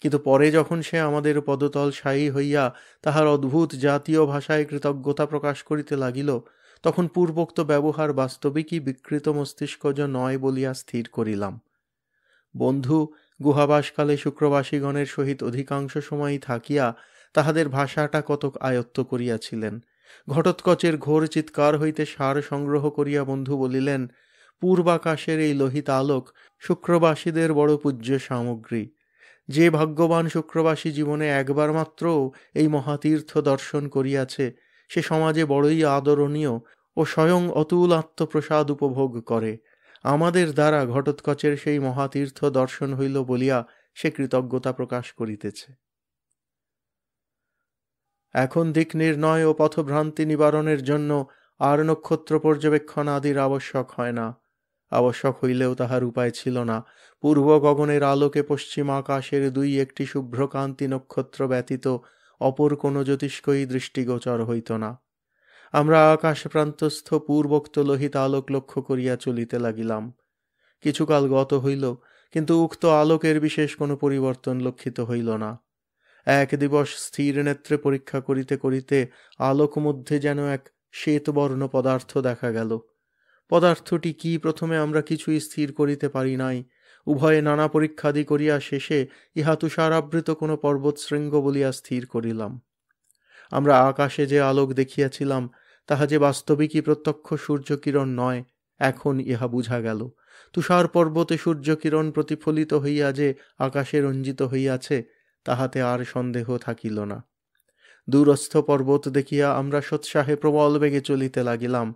কিন্তু পরে যখন সে আমাদের পদতল সায়ী হইয়া তাহার অদ্ভুত জাতীয় ভাষায় কৃতজ্ঞতা প্রকাশ করিতে লাগিল, তখন পূর্বোক্ত ব্যবহার বাস্তবিকই বিকৃত মস্তিষ্কজ নয় বলিয়া স্থির করিলাম। বন্ধু গুহাবাসকালে শুক্রবাসীগণের সহিত অধিকাংশ সময়ই থাকিয়া তাহাদের ভাষাটা কতক আয়ত্ত করিয়াছিলেন। ঘটোৎকচের ঘোর চিৎকার হইতে সার সংগ্রহ করিয়া বন্ধু বলিলেন, পূর্বাকাশের এই লোহিত আলোক শুক্রবাসীদের বড় পূজ্য সামগ্রী। যে ভাগ্যবান শুক্রবাসী জীবনে একবার মাত্র এই মহাতীর্থ দর্শন করিয়াছে, সে সমাজে বড়ই আদরণীয় ও স্বয়ং অতুল আত্মপ্রসাদ উপভোগ করে। আমাদের দ্বারা ঘটোৎকচের সেই মহাতীর্থ দর্শন হইল বলিয়া সে কৃতজ্ঞতা প্রকাশ করিতেছে। এখন দিক নির্ণয় ও পথভ্রান্তি নিবারণের জন্য আর নক্ষত্র পর্যবেক্ষণ আদির আবশ্যক হয় না। আবশ্যক হইলেও তাহার উপায় ছিল না। পূর্ব গগনের আলোকে পশ্চিম আকাশের ২-১টি শুভ্রকান্তি নক্ষত্র ব্যতীত অপর কোনো জ্যোতিষ্কই দৃষ্টিগোচর হইত না। আমরা আকাশ প্রান্তস্থ পূর্বোক্ত লোহিত আলোক লক্ষ্য করিয়া চলিতে লাগিলাম। কিছুকাল গত হইল, কিন্তু উক্ত আলোকের বিশেষ কোনো পরিবর্তন লক্ষিত হইল না। এক দিবস স্থির নেত্রে পরীক্ষা করিতে করিতে আলোক মধ্যে যেন এক শ্বেতবর্ণ পদার্থ দেখা গেল। পদার্থটি কি প্রথমে আমরা কিছুই স্থির করিতে পারি নাই। উভয়ে নানা পরীক্ষাদি করিয়া শেষে ইহা তুষারাবৃত কোনো পর্বতশৃঙ্গ বলিয়া স্থির করিলাম। আমরা আকাশে যে আলোক দেখিয়াছিলাম তাহা যে বাস্তবিকই প্রত্যক্ষ সূর্যকিরণ নয়, এখন ইহা বুঝা গেল। তুষার পর্বতে সূর্যকিরণ প্রতিফলিত হইয়া যে আকাশে রঞ্জিত হইয়াছে, তাহাতে আর সন্দেহ থাকিল না। দূরস্থ পর্বত দেখিয়া আমরা সোৎসাহে প্রবল বেগে চলিতে লাগিলাম।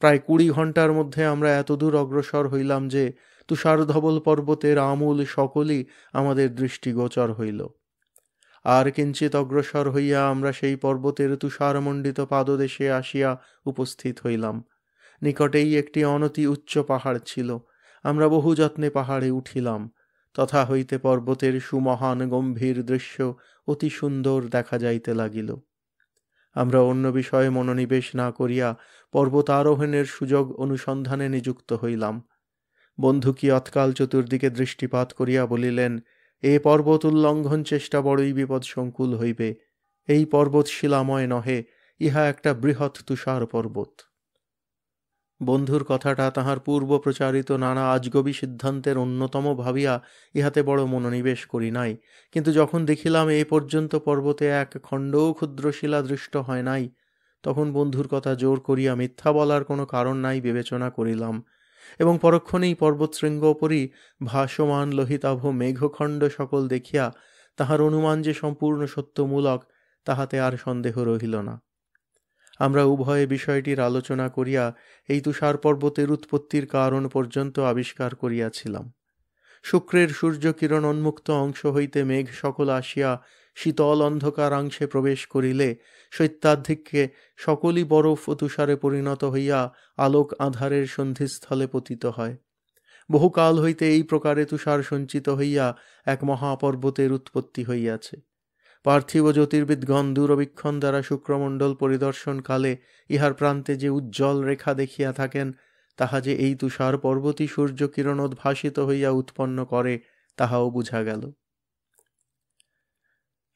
প্রায় ২০ ঘণ্টার মধ্যে আমরা এতদূর অগ্রসর হইলাম যে তুষারধবল পর্বতের আমূল সকলই আমাদের দৃষ্টিগোচর হইল। আর কিঞ্চিত অগ্রসর হইয়া আমরা সেই পর্বতের তুষারমণ্ডিত পাদদেশে আসিয়া উপস্থিত হইলাম। নিকটেই একটি অনতি উচ্চ পাহাড় ছিল। আমরা বহু যত্নে পাহাড়ে উঠিলাম। তথা হইতে পর্বতের সুমহান গম্ভীর দৃশ্য অতি সুন্দর দেখা যাইতে লাগিল। আমরা অন্য বিষয়ে মনোনিবেশ না করিয়া পর্বতারোহণের সুযোগ অনুসন্ধানে নিযুক্ত হইলাম। বন্ধু কিয়ৎকাল চতুর্দিকে দৃষ্টিপাত করিয়া বলিলেন, এ পর্বত উল্লঙ্ঘন চেষ্টা বড়ই বিপদসংকুল হইবে। এই পর্বত শিলাময় নহে, ইহা একটা বৃহৎ তুষার পর্বত। বন্ধুর কথাটা তাহার পূর্ব প্রচারিত নানা আজগবি সিদ্ধান্তের অন্যতম ভাবিয়া ইহাতে বড় মনোনিবেশ করি নাই। কিন্তু যখন দেখিলাম এ পর্যন্ত পর্বতে এক খণ্ডও ক্ষুদ্র শিলা দৃষ্ট হয় নাই, তখন বন্ধুর কথা জোর করিয়া মিথ্যা বলার কোনো কারণ নাই বিবেচনা করিলাম, এবং পরক্ষণেই পর্বতশৃঙ্গ উপরই ভাসমান লোহিতাভ মেঘখণ্ড সকল দেখিয়া তাহার অনুমান যে সম্পূর্ণ সত্যমূলক, তাহাতে আর সন্দেহ রহিল না। আমরা উভয়ে বিষয়টির আলোচনা করিয়া এই তুষার পর্বতের উৎপত্তির কারণ পর্যন্ত আবিষ্কার করিয়াছিলাম। শুক্রের সূর্যকিরণ উন্মুক্ত অংশ হইতে মেঘ সকল আসিয়া শীতল অন্ধকারাংশে প্রবেশ করিলে শৈত্যাধিক্যে সকলই বরফ ও তুষারে পরিণত হইয়া আলোক আঁধারের সন্ধিস্থলে পতিত হয়। বহুকাল হইতে এই প্রকারে তুষার সঞ্চিত হইয়া এক মহাপর্বতের উৎপত্তি হইয়াছে। পার্থিব জ্যোতির্বিদগণ দূরবীক্ষণ দ্বারা শুক্রমণ্ডল পরিদর্শনকালে ইহার প্রান্তে যে উজ্জ্বল রেখা দেখিয়া থাকেন, তাহা যে এই তুষার পর্বতই সূর্যকিরণ উদ্ভাসিত হইয়া উৎপন্ন করে, তাহাও বুঝা গেল।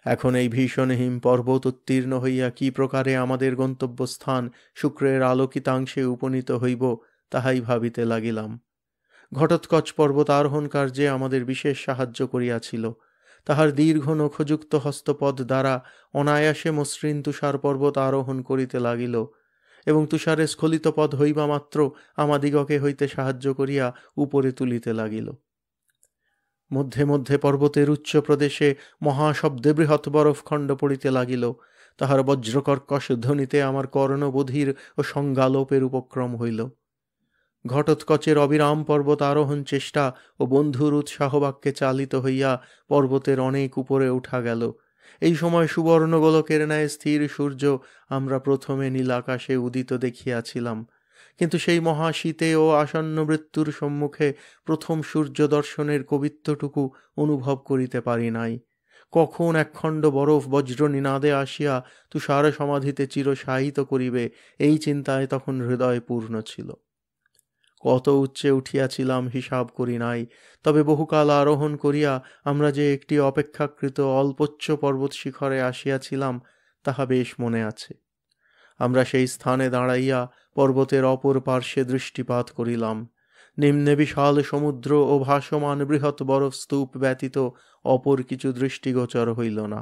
এখন এই ভীষণ হিম পর্বত উত্তীর্ণ হইয়া কি প্রকারে আমাদের গন্তব্যস্থান শুক্রের আলোকিতাংশে উপনীত হইব, তাহাই ভাবিতে লাগিলাম। ঘটোৎকচ পর্বত আরোহণ কার্যে আমাদের বিশেষ সাহায্য করিয়াছিল। তাহার দীর্ঘ নখযুক্ত হস্তপদ দ্বারা অনায়াসে মসৃণ তুষার পর্বত আরোহণ করিতে লাগিল এবং তুষারে স্খলিত পদ হইবা মাত্র আমাদিগকে হইতে সাহায্য করিয়া উপরে তুলিতে লাগিল। মধ্যে মধ্যে পর্বতের উচ্চ প্রদেশে মহাশব্দে বৃহৎ বরফখণ্ড পড়িতে লাগিল। তাহার বজ্রকর্কশ ধ্বনিতে আমার কর্ণবধির ও সংজ্ঞালোপের উপক্রম হইল। ঘটোৎকচের অবিরাম পর্বত আরোহণ চেষ্টা ও বন্ধুর উৎসাহবাক্যে চালিত হইয়া পর্বতের অনেক উপরে উঠা গেল। এই সময় সুবর্ণ গোলকের ন্যায় স্থির সূর্য আমরা প্রথমে নীল আকাশে উদিত দেখিয়াছিলাম, কিন্তু সেই মহাশীতে ও আসন্ন মৃত্যুর সম্মুখে প্রথম সূর্য দর্শনের কবিত্বটুকু অনুভব করিতে পারি নাই। কখন একখণ্ড বরফ বজ্র নিনাদে আসিয়া তুষার সমাধিতে চিরশায়িত করিবে, এই চিন্তায় তখন হৃদয় পূর্ণ ছিল। কত উচ্চে উঠিয়াছিলাম হিসাব করি নাই, তবে বহুকাল আরোহণ করিয়া আমরা যে একটি অপেক্ষাকৃত অল্পোচ্চ পর্বত শিখরে আসিয়াছিলাম, তাহা বেশ মনে আছে। আমরা সেই স্থানে দাঁড়াইয়া পর্বতের অপর পার্শ্বে দৃষ্টিপাত করিলাম। নিম্নে বিশাল সমুদ্র ও ভাসমান বৃহৎ বরফ স্তূপ ব্যতীত অপর কিছু দৃষ্টিগোচর হইল না।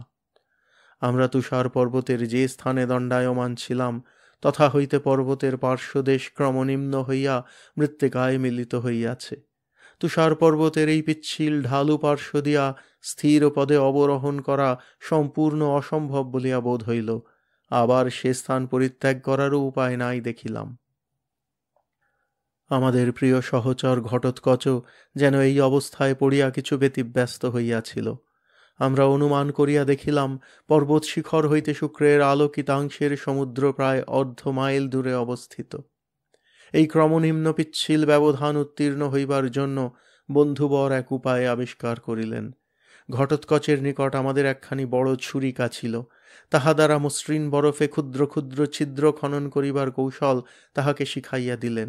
আমরা তুষার পর্বতের যে স্থানে দণ্ডায়মান ছিলাম, তথা হইতে পর্বতের পার্শ্বদেশ ক্রমনিম্ন হইয়া মৃত্তিকায় মিলিত হইয়াছে। তুষার পর্বতের এই পিচ্ছিল ঢালু পার্শ্ব দিয়া স্থির পদে অবরোহণ করা সম্পূর্ণ অসম্ভব বলিয়া বোধ হইল। আবার সে স্থান পরিত্যাগ করারও উপায় নাই দেখিলাম। আমাদের প্রিয় সহচর ঘটোৎকচ যেন এই অবস্থায় পড়িয়া কিছু ব্যতিব্যস্ত হইয়াছিল। আমরা অনুমান করিয়া দেখিলাম, পর্বত শিখর হইতে শুক্রের আলোকিতাংশের সমুদ্র প্রায় অর্ধ মাইল দূরে অবস্থিত। এই ক্রমনিম্ন পিচ্ছিল ব্যবধান উত্তীর্ণ হইবার জন্য বন্ধুবর এক উপায় আবিষ্কার করিলেন। ঘটোৎকচের নিকট আমাদের একখানি বড় ছুরিকা ছিল। তাহা দ্বারা মসৃণ বরফে ক্ষুদ্র ক্ষুদ্র ছিদ্র খনন করিবার কৌশল তাহাকে শিখাইয়া দিলেন।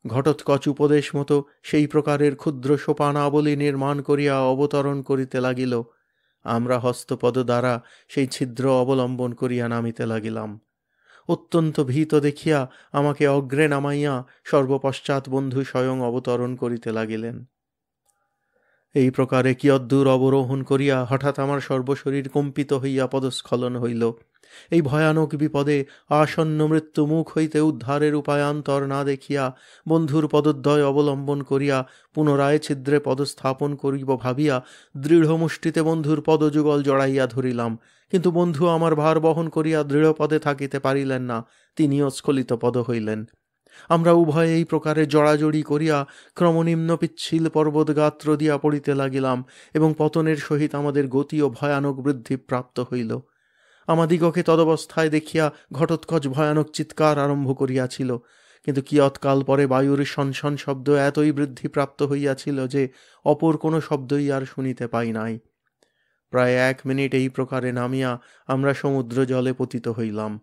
ঘটোৎকচ উপদেশ মতো সেই প্রকারের ক্ষুদ্র সোপানাবলী নির্মাণ করিয়া অবতরণ করিতে লাগিল। আমরা হস্তপদ দ্বারা সেই ছিদ্র অবলম্বন করিয়া নামিতে লাগিলাম। অত্যন্ত ভীত দেখিয়া আমাকে অগ্রে নামাইয়া সর্বপশ্চাৎ বন্ধু স্বয়ং অবতরণ করিতে লাগিলেন। এই প্রকারে কিয়দ্দূর অবরোহণ করিয়া হঠাৎ আমার সর্বশরীর কম্পিত হইয়া পদস্খলন হইল। এই ভয়ানক বিপদে আসন্ন মৃত্যু মুখ হইতে উদ্ধারের উপায়ান্তর না দেখিয়া বন্ধুর পদদ্বয় অবলম্বন করিয়া পুনরায় ছিদ্রে পদস্থাপন করিব ভাবিয়া দৃঢ় মুষ্টিতে বন্ধুর পদযুগল জড়াইয়া ধরিলাম। কিন্তু বন্ধু আমার ভার বহন করিয়া দৃঢ় পদে থাকিতে পারিলেন না, তিনিও স্খলিত পদ হইলেন। আমরা উভয়ে এই প্রকারে জড়াজড়ি করিয়া ক্রমনিম্ন পিচ্ছিল পর্বত গাত্র দিয়া পড়িতে লাগিলাম এবং পতনের সহিত আমাদের গতি ও ভয়ানক বৃদ্ধি প্রাপ্ত হইল। আমাদিগকে তদবস্থায় দেখিয়া ঘটোৎকচ ভয়ানক চিৎকার আরম্ভ করিয়াছিল, কিন্তু কিয়ৎকাল পরে বায়ুর শনশন শব্দ এতই বৃদ্ধিপ্রাপ্ত হইয়াছিল যে অপর কোনো শব্দই আর শুনিতে পাই নাই। প্রায় 1 মিনিট এই প্রকারে নামিয়া আমরা সমুদ্র জলে পতিত হইলাম।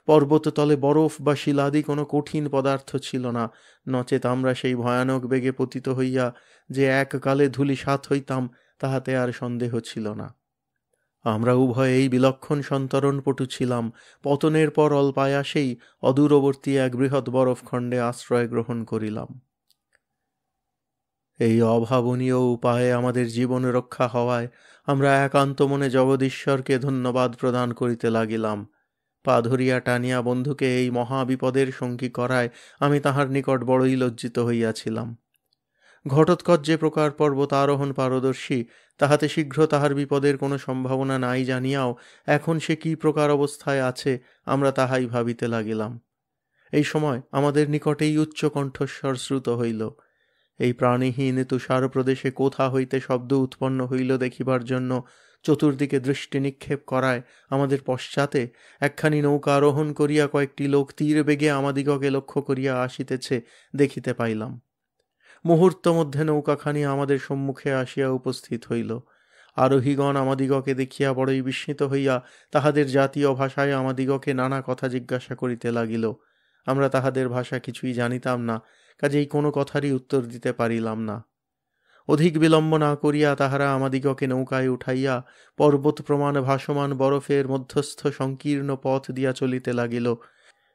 পর্বততলে বরফ বা শিলাদি কোনো কঠিন পদার্থ ছিল না, নচেত আমরা সেই ভয়ানক বেগে পতিত হইয়া যে এককালে ধূলিসাৎ হইতাম, তাহাতে আর সন্দেহ ছিল না। আমরা উভয়ে এই বিলক্ষণ সন্তরণপটু ছিলাম। পতনের পর অল্পায়াসেই অদূরবর্তী এক বৃহৎ বরফখণ্ডে আশ্রয় গ্রহণ করিলাম। এই অভাবনীয় উপায়ে আমাদের জীবন রক্ষা হওয়ায় আমরা একান্ত মনে জগদীশ্বরকে ধন্যবাদ প্রদান করিতে লাগিলাম। পা ধরিয়া টানিয়া বন্ধুকে এই মহাবিপদের সঙ্গী করায় আমি তাহার নিকট বড়ই লজ্জিত হইয়াছিলাম। ঘটোৎকচ যে প্রকার পর্বতারোহণ পারদর্শী, তাহাতে শীঘ্র তাহার বিপদের কোনো সম্ভাবনা নাই জানিয়াও এখন সে কি প্রকার অবস্থায় আছে আমরা তাহাই ভাবিতে লাগিলাম। এই সময় আমাদের নিকটেই উচ্চ কণ্ঠস্বর শ্রুত হইল। এই প্রাণীহীন তুষার প্রদেশে কোথা হইতে শব্দ উৎপন্ন হইল দেখিবার জন্য চতুর্দিকে দৃষ্টি নিক্ষেপ করায় আমাদের পশ্চাতে একখানি নৌকা আরোহণ করিয়া কয়েকটি লোক তীর বেগে আমাদিগকে লক্ষ্য করিয়া আসিতেছে দেখিতে পাইলাম। মুহূর্ত মধ্যে নৌকাখানি আমাদের সম্মুখে আসিয়া উপস্থিত হইল। আরোহীগণ আমাদিগকে দেখিয়া বড়ই বিস্মিত হইয়া তাহাদের জাতীয় ভাষায় আমাদিগকে নানা কথা জিজ্ঞাসা করিতে লাগিল। আমরা তাহাদের ভাষা কিছুই জানিতাম না, কাজেই কোনো কথারই উত্তর দিতে পারিলাম না। অধিক বিলম্ব না করিয়া তাহারা আমাদিগকে নৌকায় উঠাইয়া পর্বত প্রমাণ ভাসমান বরফের মধ্যস্থ সংকীর্ণ পথ দিয়া চলিতে লাগিল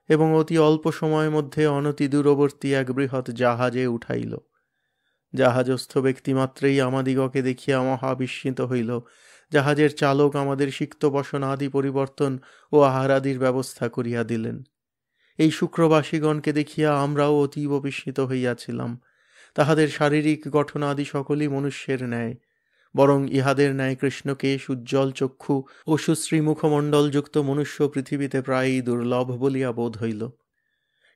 এবং অতি অল্প সময়ের মধ্যে অনতি দূরবর্তী এক বৃহৎ জাহাজে উঠাইল। জাহাজস্থ ব্যক্তিমাত্রেই আমাদিগকে দেখিয়া মহা বিস্মিত হইল। জাহাজের চালক আমাদের সিক্ত বসন আদি পরিবর্তন ও আহারাদির ব্যবস্থা করিয়া দিলেন। এই শুক্রবাসীগণকে দেখিয়া আমরাও অতীব বিস্মিত হইয়াছিলাম। তাহাদের শারীরিক গঠন আদি সকলই মনুষ্যের ন্যায়, বরং ইহাদের ন্যায় কৃষ্ণকেশ উজ্জ্বল চক্ষু ও সুশ্রী মুখমণ্ডলযুক্ত মনুষ্য পৃথিবীতে প্রায়ই দুর্লভ বলিয়া বোধ হইল।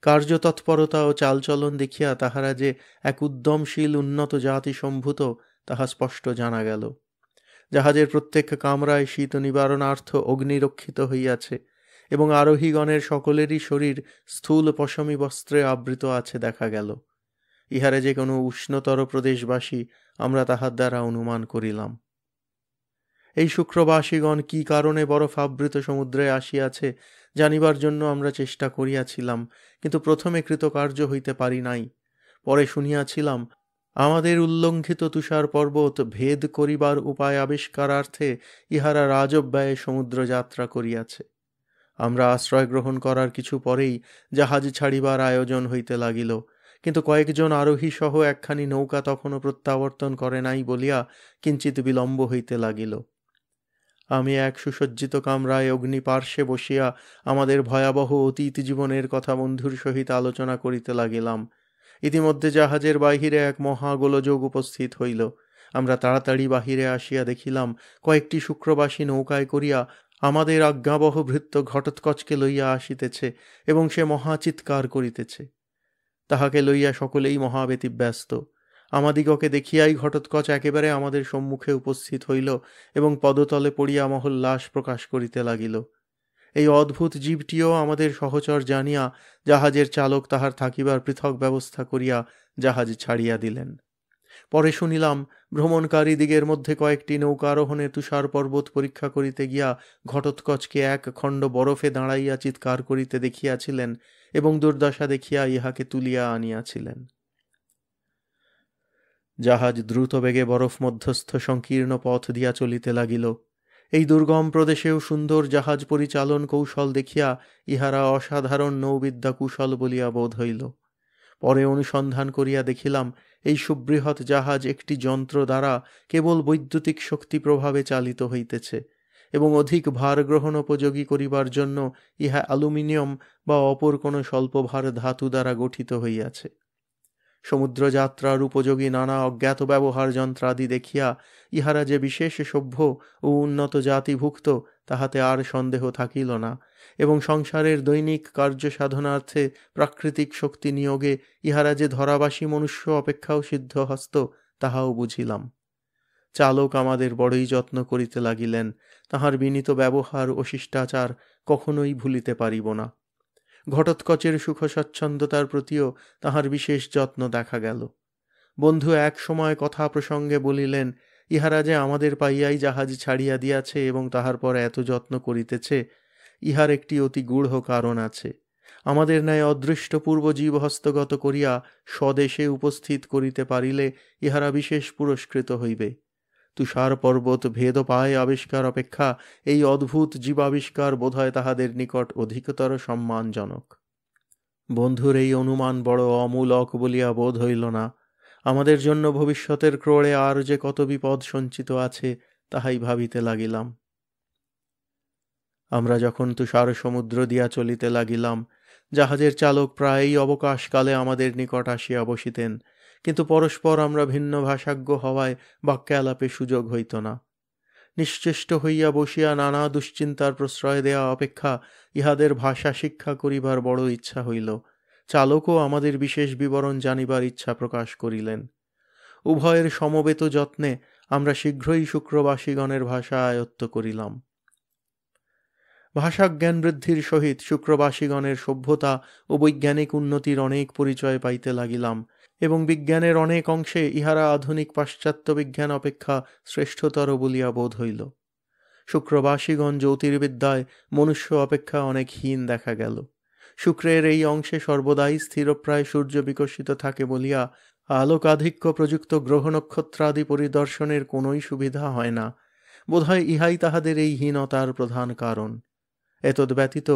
কার্যতৎপরতা ও চালচলন দেখিয়া তাহারা যে এক উদ্যমশীল উন্নত জাতি সম্ভূত তাহা স্পষ্ট জানা গেল। জাহাজের প্রত্যেক কামরায় শীত নিবারণার্থ অগ্নিরক্ষিত হইয়াছে এবং আরোহীগণের সকলেরই শরীর স্থূল পশমী বস্ত্রে আবৃত আছে দেখা গেল। ইহারে যে কোনো উষ্ণতর প্রদেশবাসী আমরা তাহার দ্বারা অনুমান করিলাম। এই শুক্রবাসীগণ কি কারণে বরফাবৃত সমুদ্রে আসিয়াছে জানিবার জন্য আমরা চেষ্টা করিয়াছিলাম, কিন্তু প্রথমে কৃতকার্য হইতে পারি নাই। পরে শুনিয়াছিলাম আমাদের উল্লঙ্ঘিত তুষার পর্বত ভেদ করিবার উপায় আবিষ্কারার্থে ইহারা রাজব্যয়ে সমুদ্র যাত্রা করিয়াছে। আমরা আশ্রয় গ্রহণ করার কিছু পরেই জাহাজ ছাড়িবার আয়োজন হইতে লাগিল, কিন্তু কয়েকজন আরোহী সহ একখানি নৌকা তখনও প্রত্যাবর্তন করে নাই বলিয়া কিঞ্চিত বিলম্ব হইতে লাগিল। আমি এক সুসজ্জিত কামরায় অগ্নিপার্শ্বে বসিয়া আমাদের ভয়াবহ অতীত জীবনের কথা বন্ধুর সহিত আলোচনা করিতে লাগিলাম। ইতিমধ্যে জাহাজের বাহিরে এক মহাগোলযোগ উপস্থিত হইল। আমরা তাড়াতাড়ি বাহিরে আসিয়া দেখিলাম কয়েকটি শুক্রবাসী নৌকায় করিয়া আমাদের আজ্ঞাবহ ভৃত্য ঘটোৎকচকে লইয়া আসিতেছে এবং সে মহাচিৎকার করিতেছে। তাহাকে লইয়া সকলেই মহাব্যতিব্যস্ত। আমাদিগকে দেখিয়াই ঘটোৎকচ একেবারে আমাদের সম্মুখে উপস্থিত হইল এবং পদতলে পড়িয়া মহোল্লাস প্রকাশ করিতে লাগিল। এই অদ্ভুত জীবটিও আমাদের সহচর জানিয়া জাহাজের চালক তাহার থাকিবার পৃথক ব্যবস্থা করিয়া জাহাজ ছাড়িয়া দিলেন। পরে শুনিলাম ভ্রমণকারী দিগের মধ্যে কয়েকটি নৌকা আরোহণে তুষার পর্বত পরীক্ষা করিতে গিয়া ঘটোৎকচকে এক খণ্ড বরফে দাঁড়াইয়া চিৎকার করিতে দেখিয়াছিলেন এবং দুর্দশা দেখিয়া ইহাকে তুলিয়া আনিয়াছিলেন। জাহাজ দ্রুত বেগে বরফ মধ্যস্থ সংকীর্ণ পথ দিয়া চলিতে লাগিল। এই দুর্গম প্রদেশেও সুন্দর জাহাজ পরিচালন কৌশল দেখিয়া ইহারা অসাধারণ নৌবিদ্যা কুশল বলিয়া বোধ হইল। পরে অনুসন্ধান করিয়া দেখিলাম এই সুবৃহৎ জাহাজ একটি যন্ত্র দ্বারা কেবল বৈদ্যুতিক শক্তি প্রভাবে চালিত হইতেছে এবং অধিক ভার গ্রহণ উপযোগী করিবার জন্য ইহা অ্যালুমিনিয়াম বা অপর কোনো স্বল্পভার ধাতু দ্বারা গঠিত হইয়াছে। সমুদ্রযাত্রার উপযোগী নানা অজ্ঞাত ব্যবহার যন্ত্রাদি দেখিয়া ইহারা যে বিশেষ সভ্য ও উন্নত জাতিভুক্ত তাহাতে আর সন্দেহ থাকিল না, এবং সংসারের দৈনিক কার্য সাধনার্থে প্রাকৃতিক শক্তি নিয়োগে ইহারা যে ধরাবাসী মনুষ্য অপেক্ষাও সিদ্ধহস্ত তাহাও বুঝিলাম। চালক আমাদের বড়ই যত্ন করিতে লাগিলেন। তাহার বিনীত ব্যবহার ও শিষ্টাচার কখনোই ভুলিতে পারিব না। ঘটোৎকচের সুখ স্বচ্ছন্দতার প্রতিও তাহার বিশেষ যত্ন দেখা গেল। বন্ধু এক সময় কথা প্রসঙ্গে বলিলেন, ইহারা যে আমাদের পাইয়াই জাহাজ ছাড়িয়া দিয়াছে এবং তাহার পর এত যত্ন করিতেছে, ইহার একটি অতি গূঢ় কারণ আছে। আমাদের ন্যায় অদৃষ্ট পূর্ব জীব হস্তগত করিয়া স্বদেশে উপস্থিত করিতে পারিলে ইহারা বিশেষ পুরস্কৃত হইবে। তুষার পর্বত ভেদোপায় আবিষ্কার অপেক্ষা এই অদ্ভুত জীবাবিষ্কার বোধহয় তাহাদের নিকট অধিকতর সম্মানজনক। বন্ধুর এই অনুমান বড় অমূলক বলিয়া বোধ হইল না। আমাদের জন্য ভবিষ্যতের ক্রোড়ে আর যে কত বিপদ সঞ্চিত আছে তাহাই ভাবিতে লাগিলাম। আমরা যখন তুষার সমুদ্র দিয়া চলিতে লাগিলাম, জাহাজের চালক প্রায়ই অবকাশকালে আমাদের নিকট আসিয়া বসিতেন, কিন্তু পরস্পর আমরা ভিন্ন ভাষাজ্ঞ হওয়ায় বাক্যালাপে সুযোগ হইত না। নিশ্চেষ্ট হইয়া বসিয়া নানা দুশ্চিন্তার প্রশ্রয় দেয়া অপেক্ষা ইহাদের ভাষা শিক্ষা করিবার বড় ইচ্ছা হইল। চালকও আমাদের বিশেষ বিবরণ জানিবার ইচ্ছা প্রকাশ করিলেন। উভয়ের সমবেত যত্নে আমরা শীঘ্রই শুক্রবাসীগণের ভাষা আয়ত্ত করিলাম। ভাষাজ্ঞান বৃদ্ধির সহিত শুক্রবাসীগণের সভ্যতা ও বৈজ্ঞানিক উন্নতির অনেক পরিচয় পাইতে লাগিলাম, এবং বিজ্ঞানের অনেক অংশে ইহারা আধুনিক পাশ্চাত্য বিজ্ঞান অপেক্ষা শ্রেষ্ঠতর বলিয়া বোধ হইল। শুক্রবাসীগণ জ্যোতির্বিদ্যায় মনুষ্য অপেক্ষা অনেক হীন দেখা গেল। শুক্রের এই অংশে সর্বদাই স্থিরপ্রায় সূর্য বিকশিত থাকে বলিয়া আলোকাধিক্য প্রযুক্ত গ্রহ নক্ষত্রাদি পরিদর্শনের কোনোই সুবিধা হয় না। বোধহয় ইহাই তাহাদের এই হীনতার প্রধান কারণ। এতদ্ব্যতীত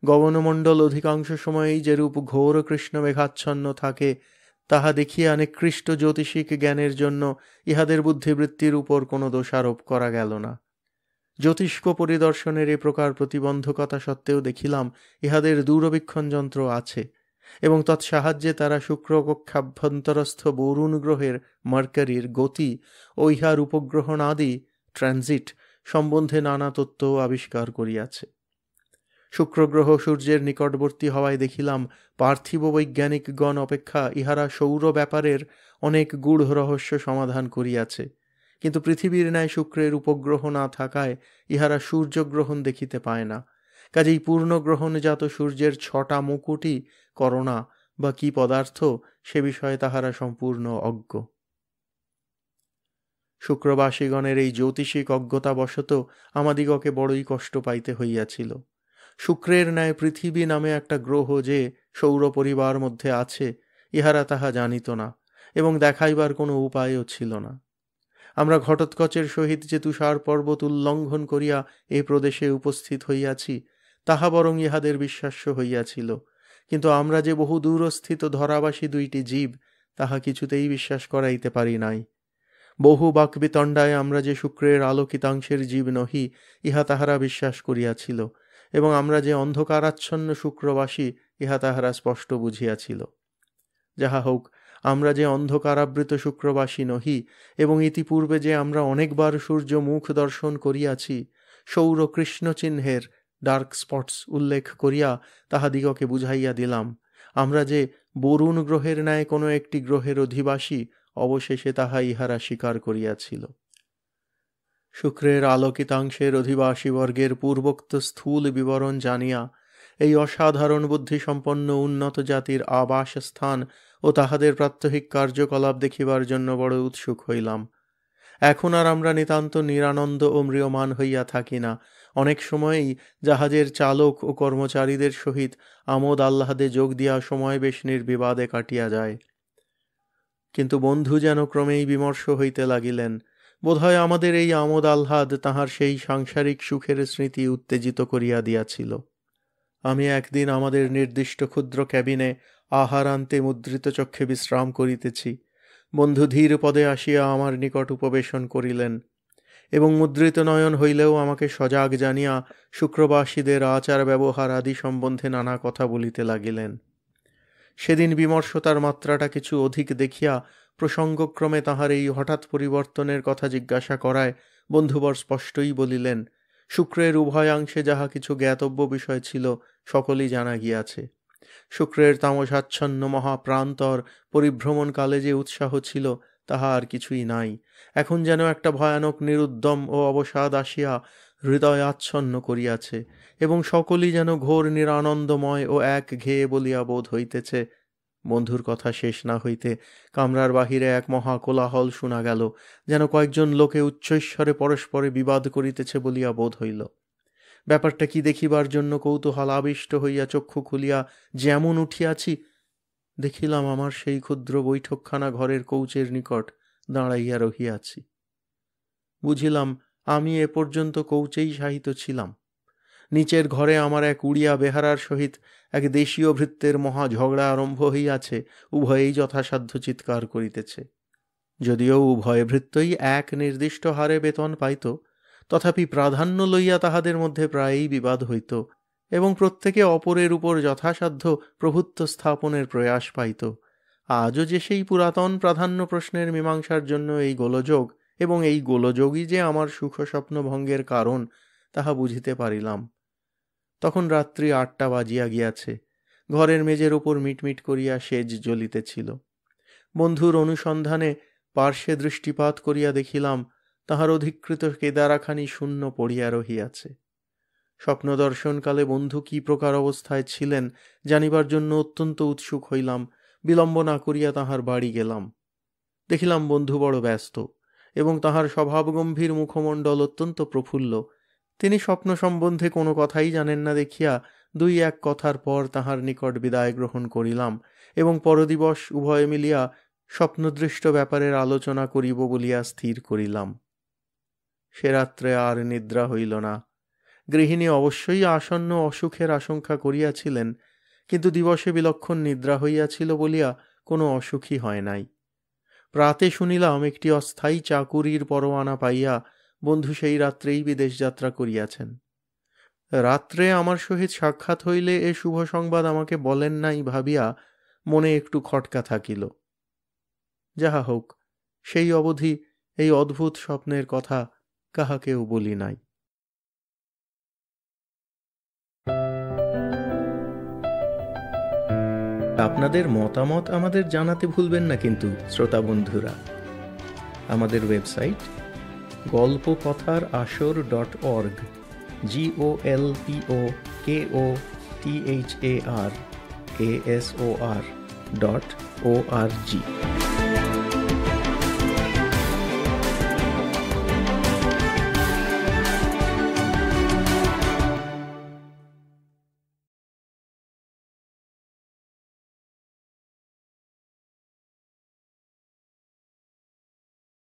গগনমণ্ডল অধিকাংশ সময়েই যেরূপ ঘোর কৃষ্ণ মেঘাচ্ছন্ন থাকে, তাহা দেখিয়া নিকৃষ্ট জ্যোতিষিক জ্ঞানের জন্য ইহাদের বুদ্ধিবৃত্তির উপর কোনো দোষারোপ করা গেল না। জ্যোতিষ্ক পরিদর্শনের এ প্রকার প্রতিবন্ধকতা সত্ত্বেও দেখিলাম ইহাদের দূরবীক্ষণ যন্ত্র আছে, এবং তৎসাহায্যে তারা শুক্র কক্ষাভ্যন্তরস্থ বরুণ গ্রহের মার্কারির গতি ও ইহার উপগ্রহণ আদি ট্রানজিট সম্বন্ধে নানা তত্ত্ব আবিষ্কার করিয়াছে। শুক্রগ্রহ সূর্যের নিকটবর্তী হওয়ায় দেখিলাম পার্থিব বৈজ্ঞানিকগণ অপেক্ষা ইহারা সৌর ব্যাপারের অনেক গূঢ় রহস্য সমাধান করিয়াছে, কিন্তু পৃথিবীর ন্যায় শুক্রের উপগ্রহ না থাকায় ইহারা সূর্যগ্রহণ দেখিতে পায় না। কাজেই পূর্ণগ্রহণজাত সূর্যের 6টা মুকুটই করোনা বা কি পদার্থ সে বিষয়ে তাহারা সম্পূর্ণ অজ্ঞ। শুক্রবাসীগণের এই জ্যোতিষিক অজ্ঞতাবশত আমাদিগকে বড়ই কষ্ট পাইতে হইয়াছিল। শুক্রের ন্যায় পৃথিবী নামে একটা গ্রহ যে সৌর পরিবার মধ্যে আছে, ইহারা তাহা জানিত না, এবং দেখাইবার কোনো উপায়ও ছিল না। আমরা ঘটোৎকচের সহিত যে তুষার পর্বত উল্লঙ্ঘন করিয়া এ প্রদেশে উপস্থিত হইয়াছি, তাহা বরং ইহাদের বিশ্বাস্য হইয়াছিল, কিন্তু আমরা যে বহু দূরস্থিত ধরাবাসী 2টি জীব, তাহা কিছুতেই বিশ্বাস করাইতে পারি নাই। বহু বাকবিতণ্ডায় আমরা যে শুক্রের আলোকিতাংশের জীব নহি, ইহা তাহারা বিশ্বাস করিয়াছিল, এবং আমরা যে অন্ধকারাচ্ছন্ন শুক্রবাসী, ইহা তাহারা স্পষ্ট বুঝিয়াছিল। যাহা হোক, আমরা যে অন্ধকারাবৃত শুক্রবাসী নহি, এবং ইতিপূর্বে যে আমরা অনেকবার সূর্য মুখ দর্শন করিয়াছি, সৌর কৃষ্ণচিহ্নের ডার্ক স্পটস উল্লেখ করিয়া তাহাদিগকে বুঝাইয়া দিলাম। আমরা যে বরুণ গ্রহের ন্যায় কোনো একটি গ্রহের অধিবাসী, অবশেষে তাহা ইহারা স্বীকার করিয়াছিল। শুক্রের আলোকিতাংশের অধিবাসীবর্গের পূর্বোক্ত স্থূল বিবরণ জানিয়া এই অসাধারণ বুদ্ধিসম্পন্ন উন্নত জাতির আবাসস্থান ও তাহাদের প্রাত্যহিক কার্যকলাপ দেখিবার জন্য বড় উৎসুক হইলাম। এখন আর আমরা নিতান্ত নিরানন্দ ও ম্রিয়মান হইয়া থাকি না। অনেক সময়েই জাহাজের চালক ও কর্মচারীদের সহিত আমোদ আহ্লাদে যোগ দিয়া সময় বেশ নির্বিবাদে কাটিয়া যায়। কিন্তু বন্ধু যেন ক্রমেই বিমর্ষ হইতে লাগিলেন। বোধহয় আমাদের এই আমোদ আহ্লাদ তাহার সেই সাংসারিক সুখের স্মৃতি উত্তেজিত করিয়া দিয়াছিল। আমি একদিন আমাদের নির্দিষ্ট ক্ষুদ্র ক্যাবিনে আহারান্তে মুদ্রিত চক্ষে বিশ্রাম করিতেছি। বন্ধু ধীর পদে আসিয়া আমার নিকট উপবেশন করিলেন, এবং মুদ্রিত নয়ন হইলেও আমাকে সজাগ জানিয়া শুক্রবাসীদের আচার ব্যবহার আদি সম্বন্ধে নানা কথা বলিতে লাগিলেন। সেদিন বিমর্ষতার মাত্রাটা কিছু অধিক দেখিয়া প্রসঙ্গক্রমে তাহার এই হঠাৎ পরিবর্তনের কথা জিজ্ঞাসা করায় বন্ধুবর স্পষ্টই বলিলেন, শুক্রের উভয়াংশে যাহা কিছু জ্ঞাতব্য বিষয় ছিল সকলই জানা গিয়াছে। শুক্রের তামসাচ্ছন্ন মহাপ্রান্তর পরিভ্রমণকালে যে উৎসাহ ছিল, তাহা আর কিছুই নাই। এখন যেন একটা ভয়ানক নিরুদ্যম ও অবসাদ আসিয়া হৃদয় আচ্ছন্ন করিয়াছে, এবং সকলই যেন ঘোর নিরানন্দময় ও এক ঘেয়ে বলিয়া বোধ হইতেছে। বন্ধুর কথা শেষ না হইতে কামরার বাহিরে এক মহা কোলাহল শোনা গেল, যেন কয়েকজন লোকে উচ্চৈঃস্বরে পরস্পরে বিবাদ করিতেছে বলিয়া বোধ হইল। ব্যাপারটা কি দেখিবার জন্য কৌতূহল আবিষ্ট হইয়া চক্ষু খুলিয়া যেমন উঠিয়াছি, দেখিলাম আমার সেই ক্ষুদ্র বৈঠকখানা ঘরের কৌচের নিকট দাঁড়াইয়া রহিয়াছি। বুঝিলাম আমি এ পর্যন্ত কৌচেই শায়িত ছিলাম। নিচের ঘরে আমার এক উড়িয়া বেহারার সহিত এক দেশীয় ভৃত্যের মহা ঝগড়া আরম্ভ হইয়াছে। উভয়েই যথাসাধ্য চিৎকার করিতেছে। যদিও উভয় ভৃত্যই এক নির্দিষ্ট হারে বেতন পাইত, তথাপি প্রাধান্য লইয়া তাহাদের মধ্যে প্রায়ই বিবাদ হইত, এবং প্রত্যেকে অপরের উপর যথাসাধ্য প্রভুত্ব স্থাপনের প্রয়াস পাইত। আজও যে সেই পুরাতন প্রাধান্য প্রশ্নের মীমাংসার জন্য এই গোলযোগ, এবং এই গোলযোগই যে আমার সুখ স্বপ্ন ভঙ্গের কারণ, তাহা বুঝিতে পারিলাম। তখন রাত্রি 8টা বাজিয়া গিয়াছে। ঘরের মেজের ওপর মিটমিট করিয়া সেজ জ্বলিতেছিল। বন্ধুর অনুসন্ধানে পার্শ্বে দৃষ্টিপাত করিয়া দেখিলাম তাহার অধিকৃত কেদারাখানি শূন্য পড়িয়া রহিয়াছে। স্বপ্নদর্শনকালে বন্ধু কি প্রকার অবস্থায় ছিলেন জানিবার জন্য অত্যন্ত উৎসুক হইলাম। বিলম্ব না করিয়া তাহার বাড়ি গেলাম। দেখিলাম বন্ধু বড় ব্যস্ত, এবং তাহার স্বভাবগম্ভীর মুখমণ্ডল অত্যন্ত প্রফুল্ল। তিনি স্বপ্ন সম্বন্ধে কোনো কথাই জানেন না দেখিয়া 2-1 কথার পর তাহার নিকট বিদায় গ্রহণ করিলাম, এবং পরদিবস উভয়ে মিলিয়া স্বপ্নদৃষ্ট ব্যাপারের আলোচনা করিব বলিয়া স্থির করিলাম। সে রাত্রে আর নিদ্রা হইল না। গৃহিণী অবশ্যই আসন্ন অসুখের আশঙ্কা করিয়াছিলেন, কিন্তু দিবসে বিলক্ষণ নিদ্রা হইয়াছিল বলিয়া কোনো অসুখই হয় নাই। প্রাতে শুনিলাম একটি অস্থায়ী চাকুরির পরোয়ানা পাইয়া বন্ধু সেই রাত্রেই বিদেশ যাত্রা করিয়াছেন। রাত্রে আমার সহিত সাক্ষাৎ হইলে এ শুভ সংবাদ আমাকে বলেন নাই ভাবিয়া মনে একটু খটকা থাকিল। যাহা হোক, সেই অবধি এই অদ্ভুত স্বপ্নের কথা কাহাকেও বলি নাই। আপনাদের মতামত আমাদের জানাতে ভুলবেন না কিন্তু শ্রোতা বন্ধুরা। আমাদের ওয়েবসাইট golpokothar.org, golpokothar.org।